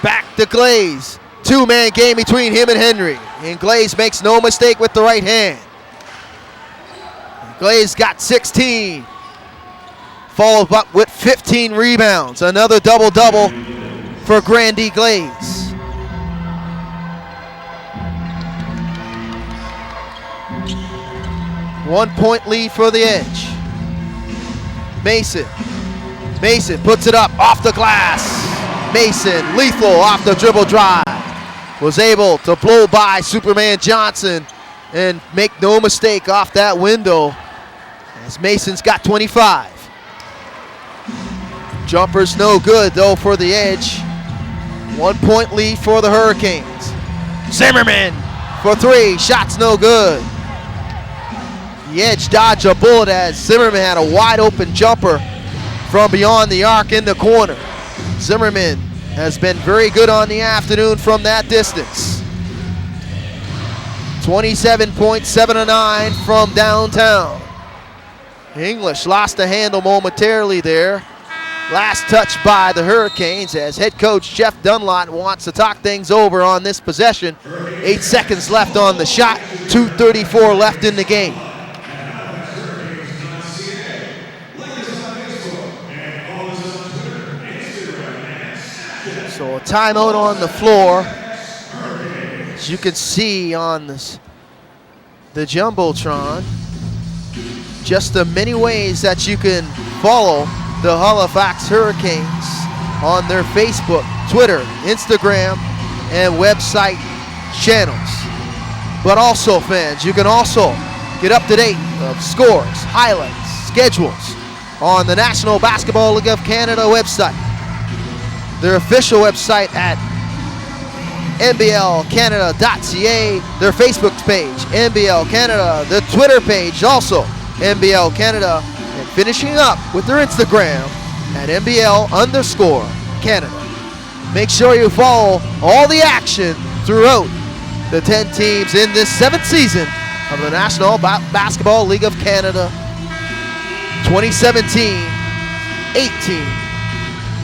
Back to Glaze. 2-man game between him and Henry. And Glaze makes no mistake with the right hand. Glaze got 16. Followed up with 15 rebounds. Another double-double for Grandy Glaze. One-point lead for the Edge. Mason. Mason puts it up off the glass. Mason, lethal off the dribble drive. Was able to blow by Superman Johnson and make no mistake off that window as Mason's got 25. Jumper's no good though for the Edge. 1 point lead for the Hurricanes. Zimmerman for 3, shots no good. The Edge dodged a bullet as Zimmerman had a wide open jumper from beyond the arc in the corner. Zimmerman has been very good on the afternoon from that distance. 27.79 from downtown. English lost the handle momentarily there. Last touch by the Hurricanes as head coach Jeff Dunlop wants to talk things over on this possession. 8 seconds left on the shot, 2:34 left in the game. So a timeout on the floor. As you can see on this, the Jumbotron, just the many ways that you can follow the Halifax Hurricanes on their Facebook, Twitter, Instagram, and website channels. But also, fans, you can also get up to date of scores, highlights, schedules on the National Basketball League of Canada website. Their official website at nblcanada.ca, their Facebook page, NBL Canada, the Twitter page also, NBL Canada, and finishing up with their Instagram at NBL_Canada. Make sure you follow all the action throughout the 10 teams in this 7th season of the National Basketball League of Canada 2017-18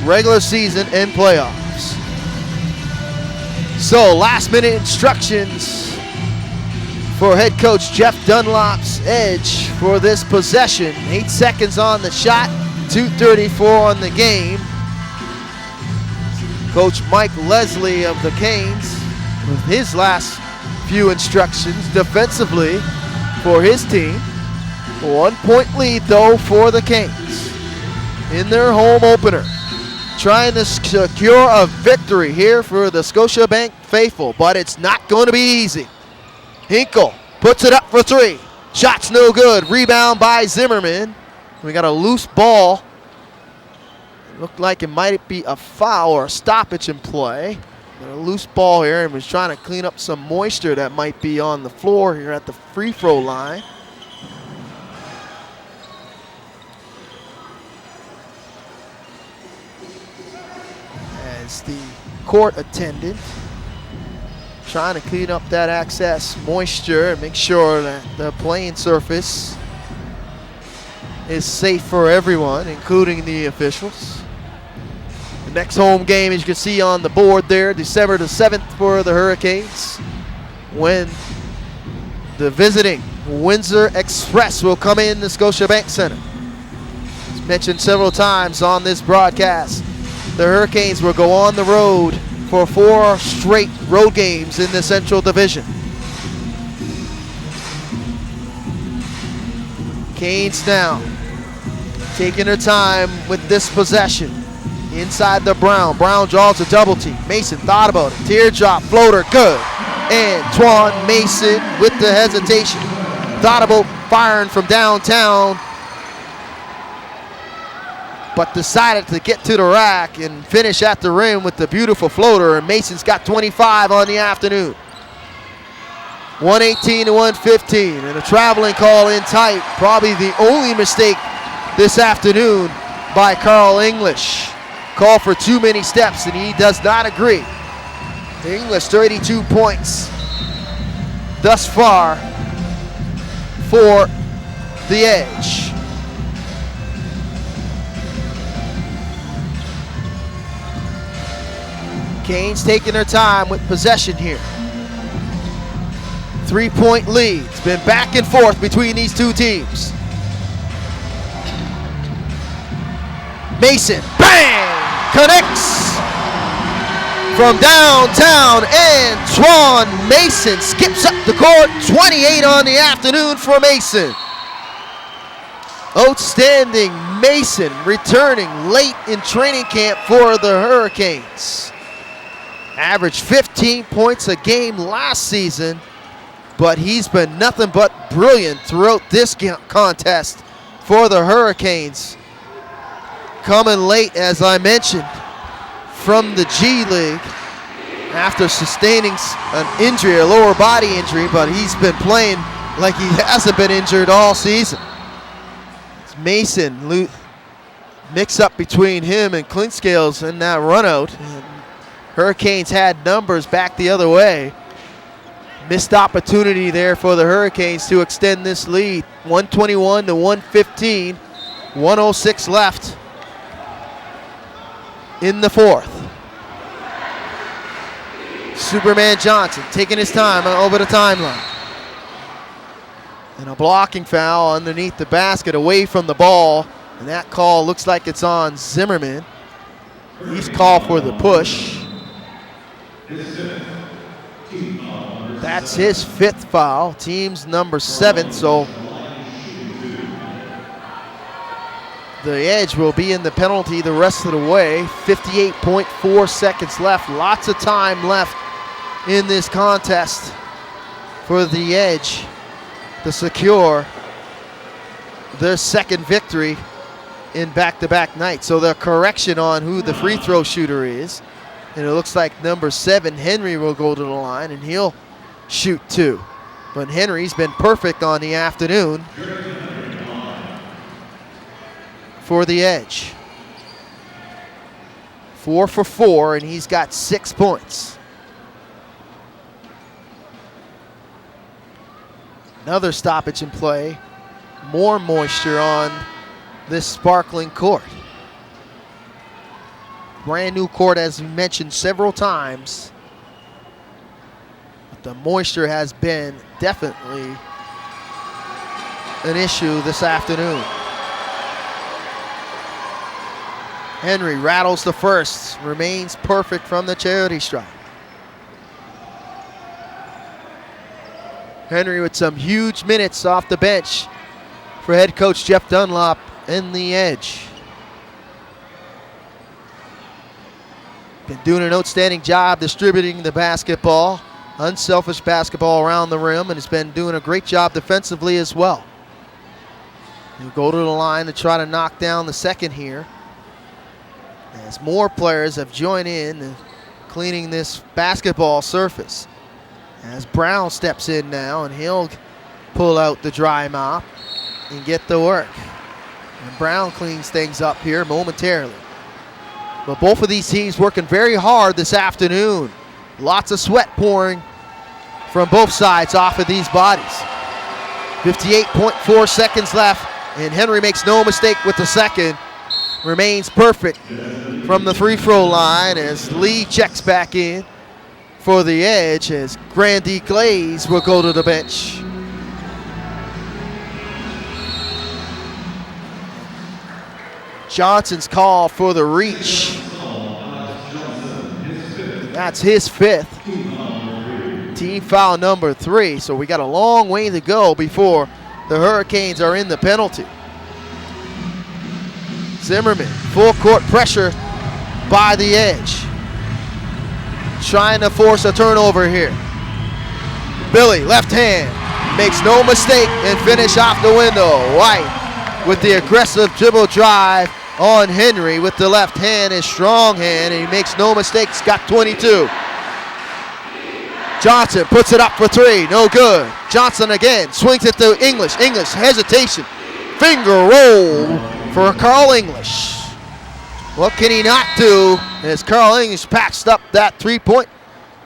regular season and playoffs. So last minute instructions for head coach Jeff Dunlop's Edge for this possession. 8 seconds on the shot, 2:34 on the game. Coach Mike Leslie of the Canes with his last few instructions defensively for his team. 1 point lead though for the Canes in their home opener. Trying to secure a victory here for the Scotiabank faithful, but it's not going to be easy. Hinkle puts it up for 3. Shot's no good. Rebound by Zimmerman. We got a loose ball. It looked like it might be a foul or a stoppage in play. But a loose ball here, and was trying to clean up some moisture that might be on the floor here at the free throw line. The court attendant trying to clean up that excess moisture and make sure that the playing surface is safe for everyone, including the officials. The next home game, as you can see on the board there, December the 7th for the Hurricanes, when the visiting Windsor Express will come in the Scotiabank Center. As mentioned several times on this broadcast, the Hurricanes will go on the road for 4 straight road games in the Central Division. Canes now taking their time with this possession. Inside the Brown. Brown draws a double team. Mason thought about it. Teardrop floater, good. Antoine Mason with the hesitation. Thought about firing from downtown, but decided to get to the rack and finish at the rim with the beautiful floater, and Mason's got 25 on the afternoon. 118 to 115. And a traveling call in tight. Probably the only mistake this afternoon by Carl English. Call for too many steps, and he does not agree. English 32 points thus far for the Edge. Canes taking their time with possession here. 3-point lead. It's been back and forth between these two teams. Mason, bang! Connects from downtown. Antoine Mason skips up the court. 28 on the afternoon for Mason. Outstanding Mason returning late in training camp for the Hurricanes. Averaged 15 points a game last season, but he's been nothing but brilliant throughout this contest for the Hurricanes. Coming late, as I mentioned, from the G League after sustaining an injury, a lower body injury, but he's been playing like he hasn't been injured all season. It's Mason mix up between him and Clinkscales in that run out. Hurricanes had numbers back the other way. Missed opportunity there for the Hurricanes to extend this lead. 121 to 115. 106 left in the fourth. Superman Johnson taking his time over the timeline. And a blocking foul underneath the basket away from the ball. And that call looks like it's on Zimmerman. He's called for the push. That's his fifth foul, team's number 7, so the Edge will be in the penalty the rest of the way. 58.4 seconds left, lots of time left in this contest for the Edge to secure their second victory in back-to-back nights. So the correction on who the free throw shooter is, and it looks like number 7, Henry, will go to the line, and he'll shoot 2. But Henry's been perfect on the afternoon for the Edge. 4 for 4, and he's got 6 points. Another stoppage in play. More moisture on this sparkling court. Brand new court, as we mentioned several times. But the moisture has been definitely an issue this afternoon. Henry rattles the first, remains perfect from the charity stripe. Henry with some huge minutes off the bench for head coach Jeff Dunlop in the Edge. Been doing an outstanding job distributing the basketball, unselfish basketball around the rim, and has been doing a great job defensively as well. He'll go to the line to try to knock down the second here, as more players have joined in cleaning this basketball surface. As Brown steps in now, and he'll pull out the dry mop and get to work. And Brown cleans things up here momentarily. But both of these teams working very hard this afternoon. Lots of sweat pouring from both sides off of these bodies. 58.4 seconds left, and Henry makes no mistake with the second. Remains perfect from the free throw line as Lee checks back in for the Edge, as Grandy Glaze will go to the bench. Johnson's call for the reach. That's his fifth. Team foul number 3, so we got a long way to go before the Hurricanes are in the penalty. Zimmerman, full court pressure by the Edge. Trying to force a turnover here. Billy, left hand, makes no mistake and finish off the window. White with the aggressive dribble drive on Henry with the left hand, his strong hand, and he makes no mistakes, got 22. Johnson puts it up for three, no good. Johnson again, swings it to English. English, hesitation. Finger roll for Carl English. What can he not do as Carl English patched up that three-point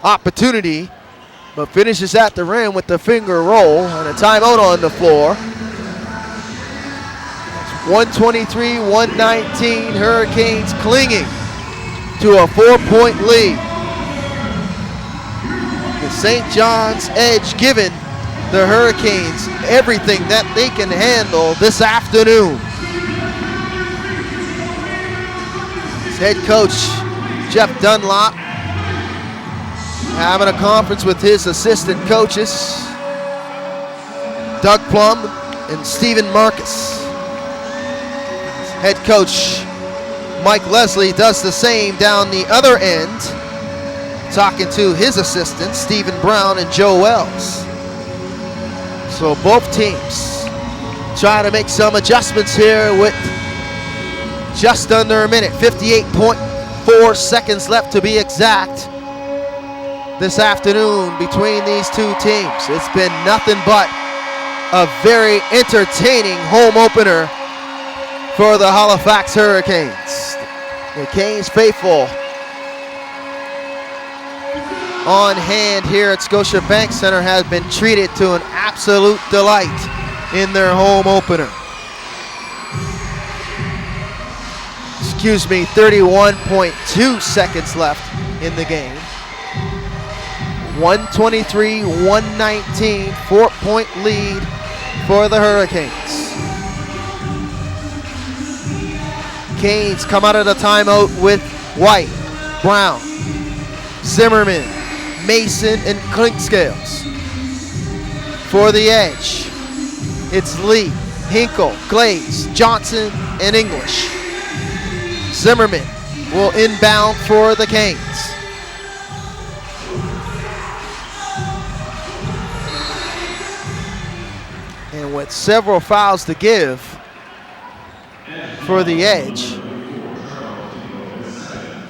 opportunity, but finishes at the rim with the finger roll and a timeout on the floor. 123-119, Hurricanes clinging to a 4-point lead. The St. John's Edge giving the Hurricanes everything that they can handle this afternoon. Head coach Jeff Dunlop having a conference with his assistant coaches, Doug Plum and Stephen Marcus. Head coach Mike Leslie does the same down the other end, talking to his assistants, Stephen Brown and Joe Wells. So both teams trying to make some adjustments here with just under a minute, 58.4 seconds left to be exact this afternoon between these two teams. It's been nothing but a very entertaining home opener for the Halifax Hurricanes. The Canes faithful on hand here at Scotiabank Center has been treated to an absolute delight in their home opener. 31.2 seconds left in the game. 123-119, 4-point lead for the Hurricanes. Canes come out of the timeout with White, Brown, Zimmerman, Mason, and Clinkscales. For the Edge, it's Lee, Hinkle, Glaze, Johnson, and English. Zimmerman will inbound for the Canes. And with several fouls to give for the Edge,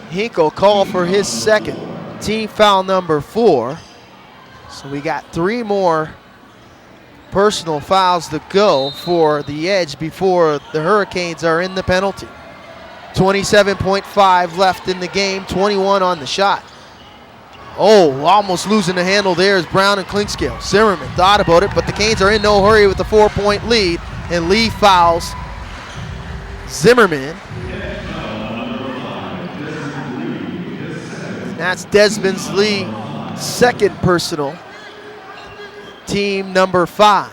Hinkle called for his second, team foul number 4. So we got 3 more personal fouls to go for the Edge before the Hurricanes are in the penalty. 27.5 left in the game, 21 on the shot. Oh, almost losing the handle there is Brown and Clinkscale. Zimmerman thought about it, but the Canes are in no hurry with the 4-point lead, and Lee fouls Zimmerman. And that's Desmond's Lee second personal, team number 5.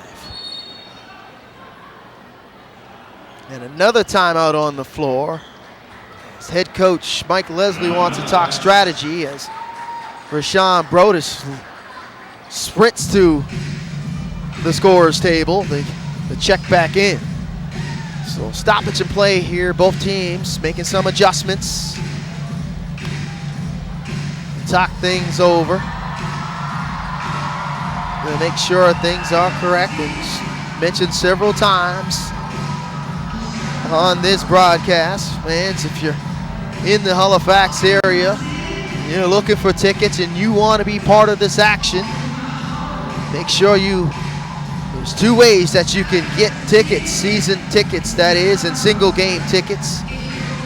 And another timeout on the floor. As head coach Mike Leslie wants to talk strategy as Rashawn Brodus sprints to the scorer's table. They check back in. So stoppage and play here. Both teams making some adjustments. Talk things over. Gonna make sure things are correct. And mentioned several times on this broadcast, fans, if you're in the Halifax area, you're looking for tickets and you want to be part of this action, make sure there's 2 ways that you can get tickets, season tickets that is, and single game tickets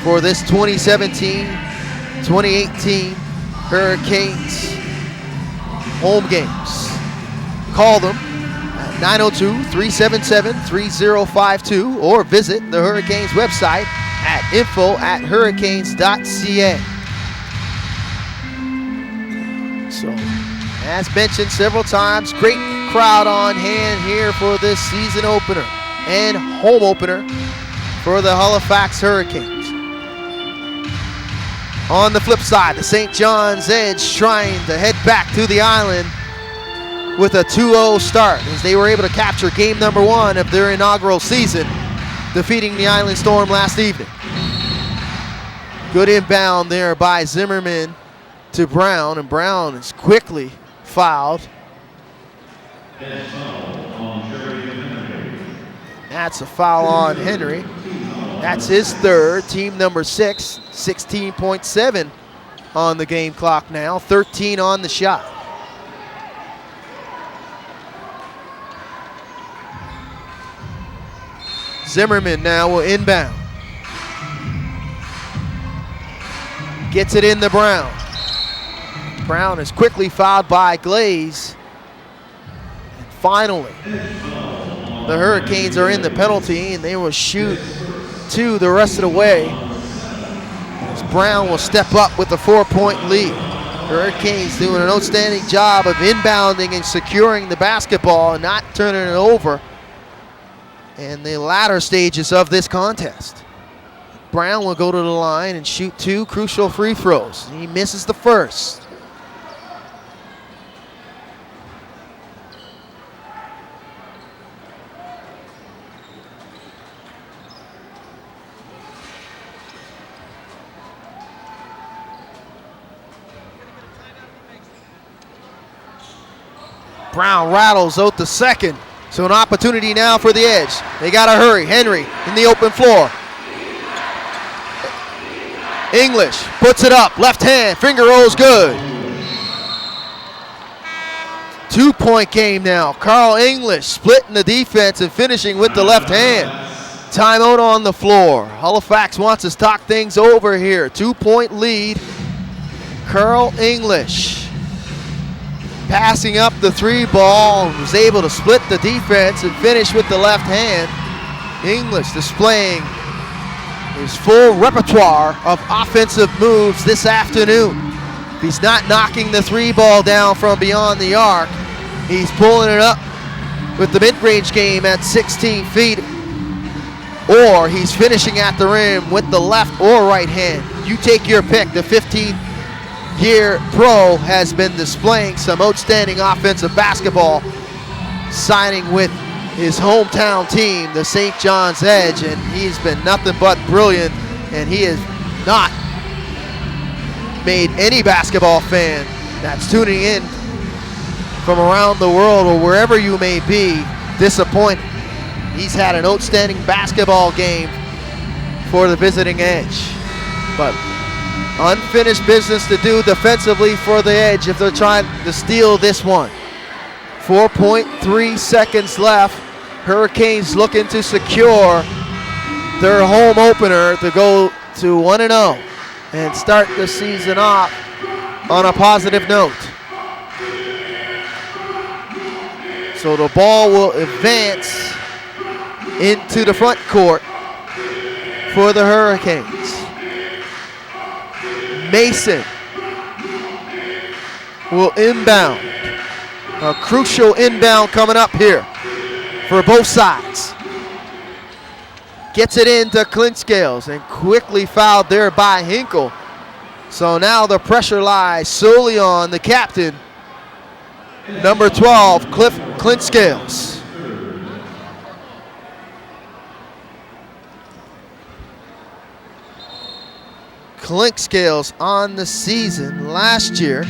for this 2017-2018 Hurricanes home games. Call them at 902-377-3052 or visit the Hurricanes website at info@hurricanes.ca. So, as mentioned several times, great crowd on hand here for this season opener and home opener for the Halifax Hurricanes. On the flip side, the St. John's Edge trying to head back to the island with a 2-0 start as they were able to capture game number 1 of their inaugural season, defeating the Island Storm last evening. Good inbound there by Zimmerman to Brown, and Brown is quickly fouled. That's a foul on Henry. That's his third, team number 6, 16.7 on the game clock now, 13 on the shot. Zimmerman now will inbound. Gets it in to Brown. Brown is quickly fouled by Glaze. And finally, the Hurricanes are in the penalty, and they will shoot 2 the rest of the way. As Brown will step up with a 4-point lead. Hurricanes doing an outstanding job of inbounding and securing the basketball and not turning it over in the latter stages of this contest. Brown will go to the line and shoot 2 crucial free throws. He misses the first. Brown rattles out the second. So an opportunity now for the Edge. They got to hurry. Henry in the open floor. English puts it up. Left hand. Finger rolls good. 2-point game now. Carl English splitting the defense and finishing with the left hand. Timeout on the floor. Halifax wants to talk things over here. 2-point lead. Carl English passing up the 3 ball, was able to split the defense and finish with the left hand. English displaying his full repertoire of offensive moves this afternoon. If he's not knocking the 3 ball down from beyond the arc, he's pulling it up with the mid-range game at 16 feet, or he's finishing at the rim with the left or right hand. You take your pick. The 15-year pro has been displaying some outstanding offensive basketball, signing with his hometown team, the St. John's Edge, and he's been nothing but brilliant, and he has not made any basketball fan that's tuning in from around the world or wherever you may be disappointed. He's had an outstanding basketball game for the visiting Edge, but unfinished business to do defensively for the Edge if they're trying to steal this one. 4.3 seconds left. Hurricanes looking to secure their home opener to go to 1-0 and start the season off on a positive note. So the ball will advance into the front court for the Hurricanes. Mason will inbound. A crucial inbound coming up here for both sides. Gets it into Clinkscales and quickly fouled there by Hinkle. So now the pressure lies solely on the captain, number 12, Cliff Clinkscales. Clinkscales on the season last year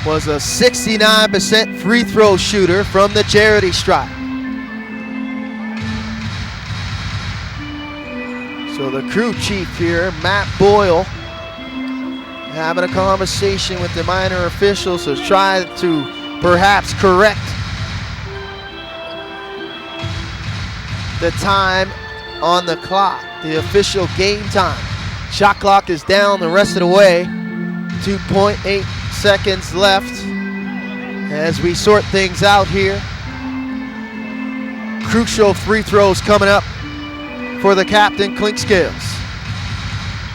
was a 69% free throw shooter from the charity stripe. So the crew chief here, Matt Boyle, having a conversation with the minor officials to try to perhaps correct the time on the clock, the official game time. Shot clock is down the rest of the way. 2.8 seconds left as we sort things out here. Crucial free throws coming up for the captain, Clinkscales.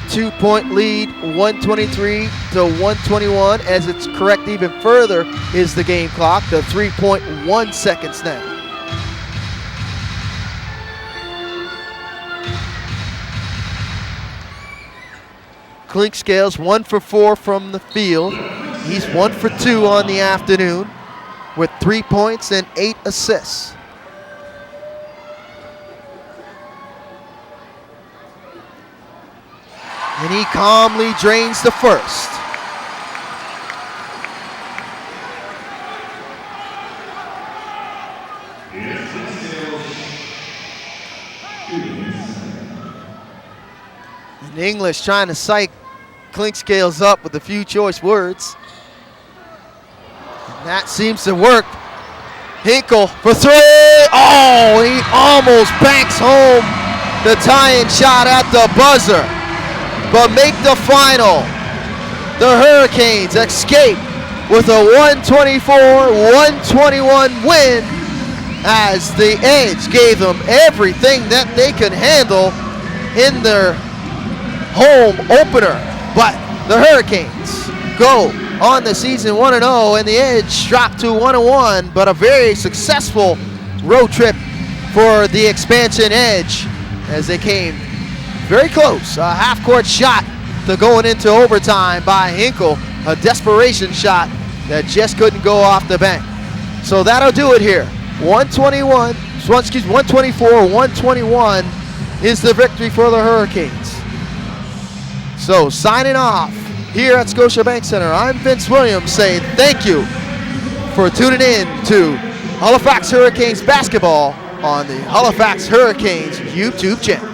2-point lead, 123 to 121. As it's correct even further is the game clock, the 3.1 seconds now. Clinkscales 1 for 4 from the field. He's 1 for 2 on the afternoon with 3 points and 8 assists. And he calmly drains the first. And English trying to psych Clinkscales up with a few choice words. And that seems to work. Hinkle for three. Oh, he almost banks home the tying shot at the buzzer, but make the final. The Hurricanes escape with a 124-121 win, as the Edge gave them everything that they could handle in their home opener. But the Hurricanes go on the season 1-0, and the Edge dropped to 1-1, but a very successful road trip for the expansion Edge, as they came very close. A half-court shot to going into overtime by Hinkle, a desperation shot that just couldn't go off the bank. So that'll do it here. 124-121 is the victory for the Hurricanes. So signing off here at Scotiabank Center, I'm Vince Williams saying thank you for tuning in to Halifax Hurricanes basketball on the Halifax Hurricanes YouTube channel.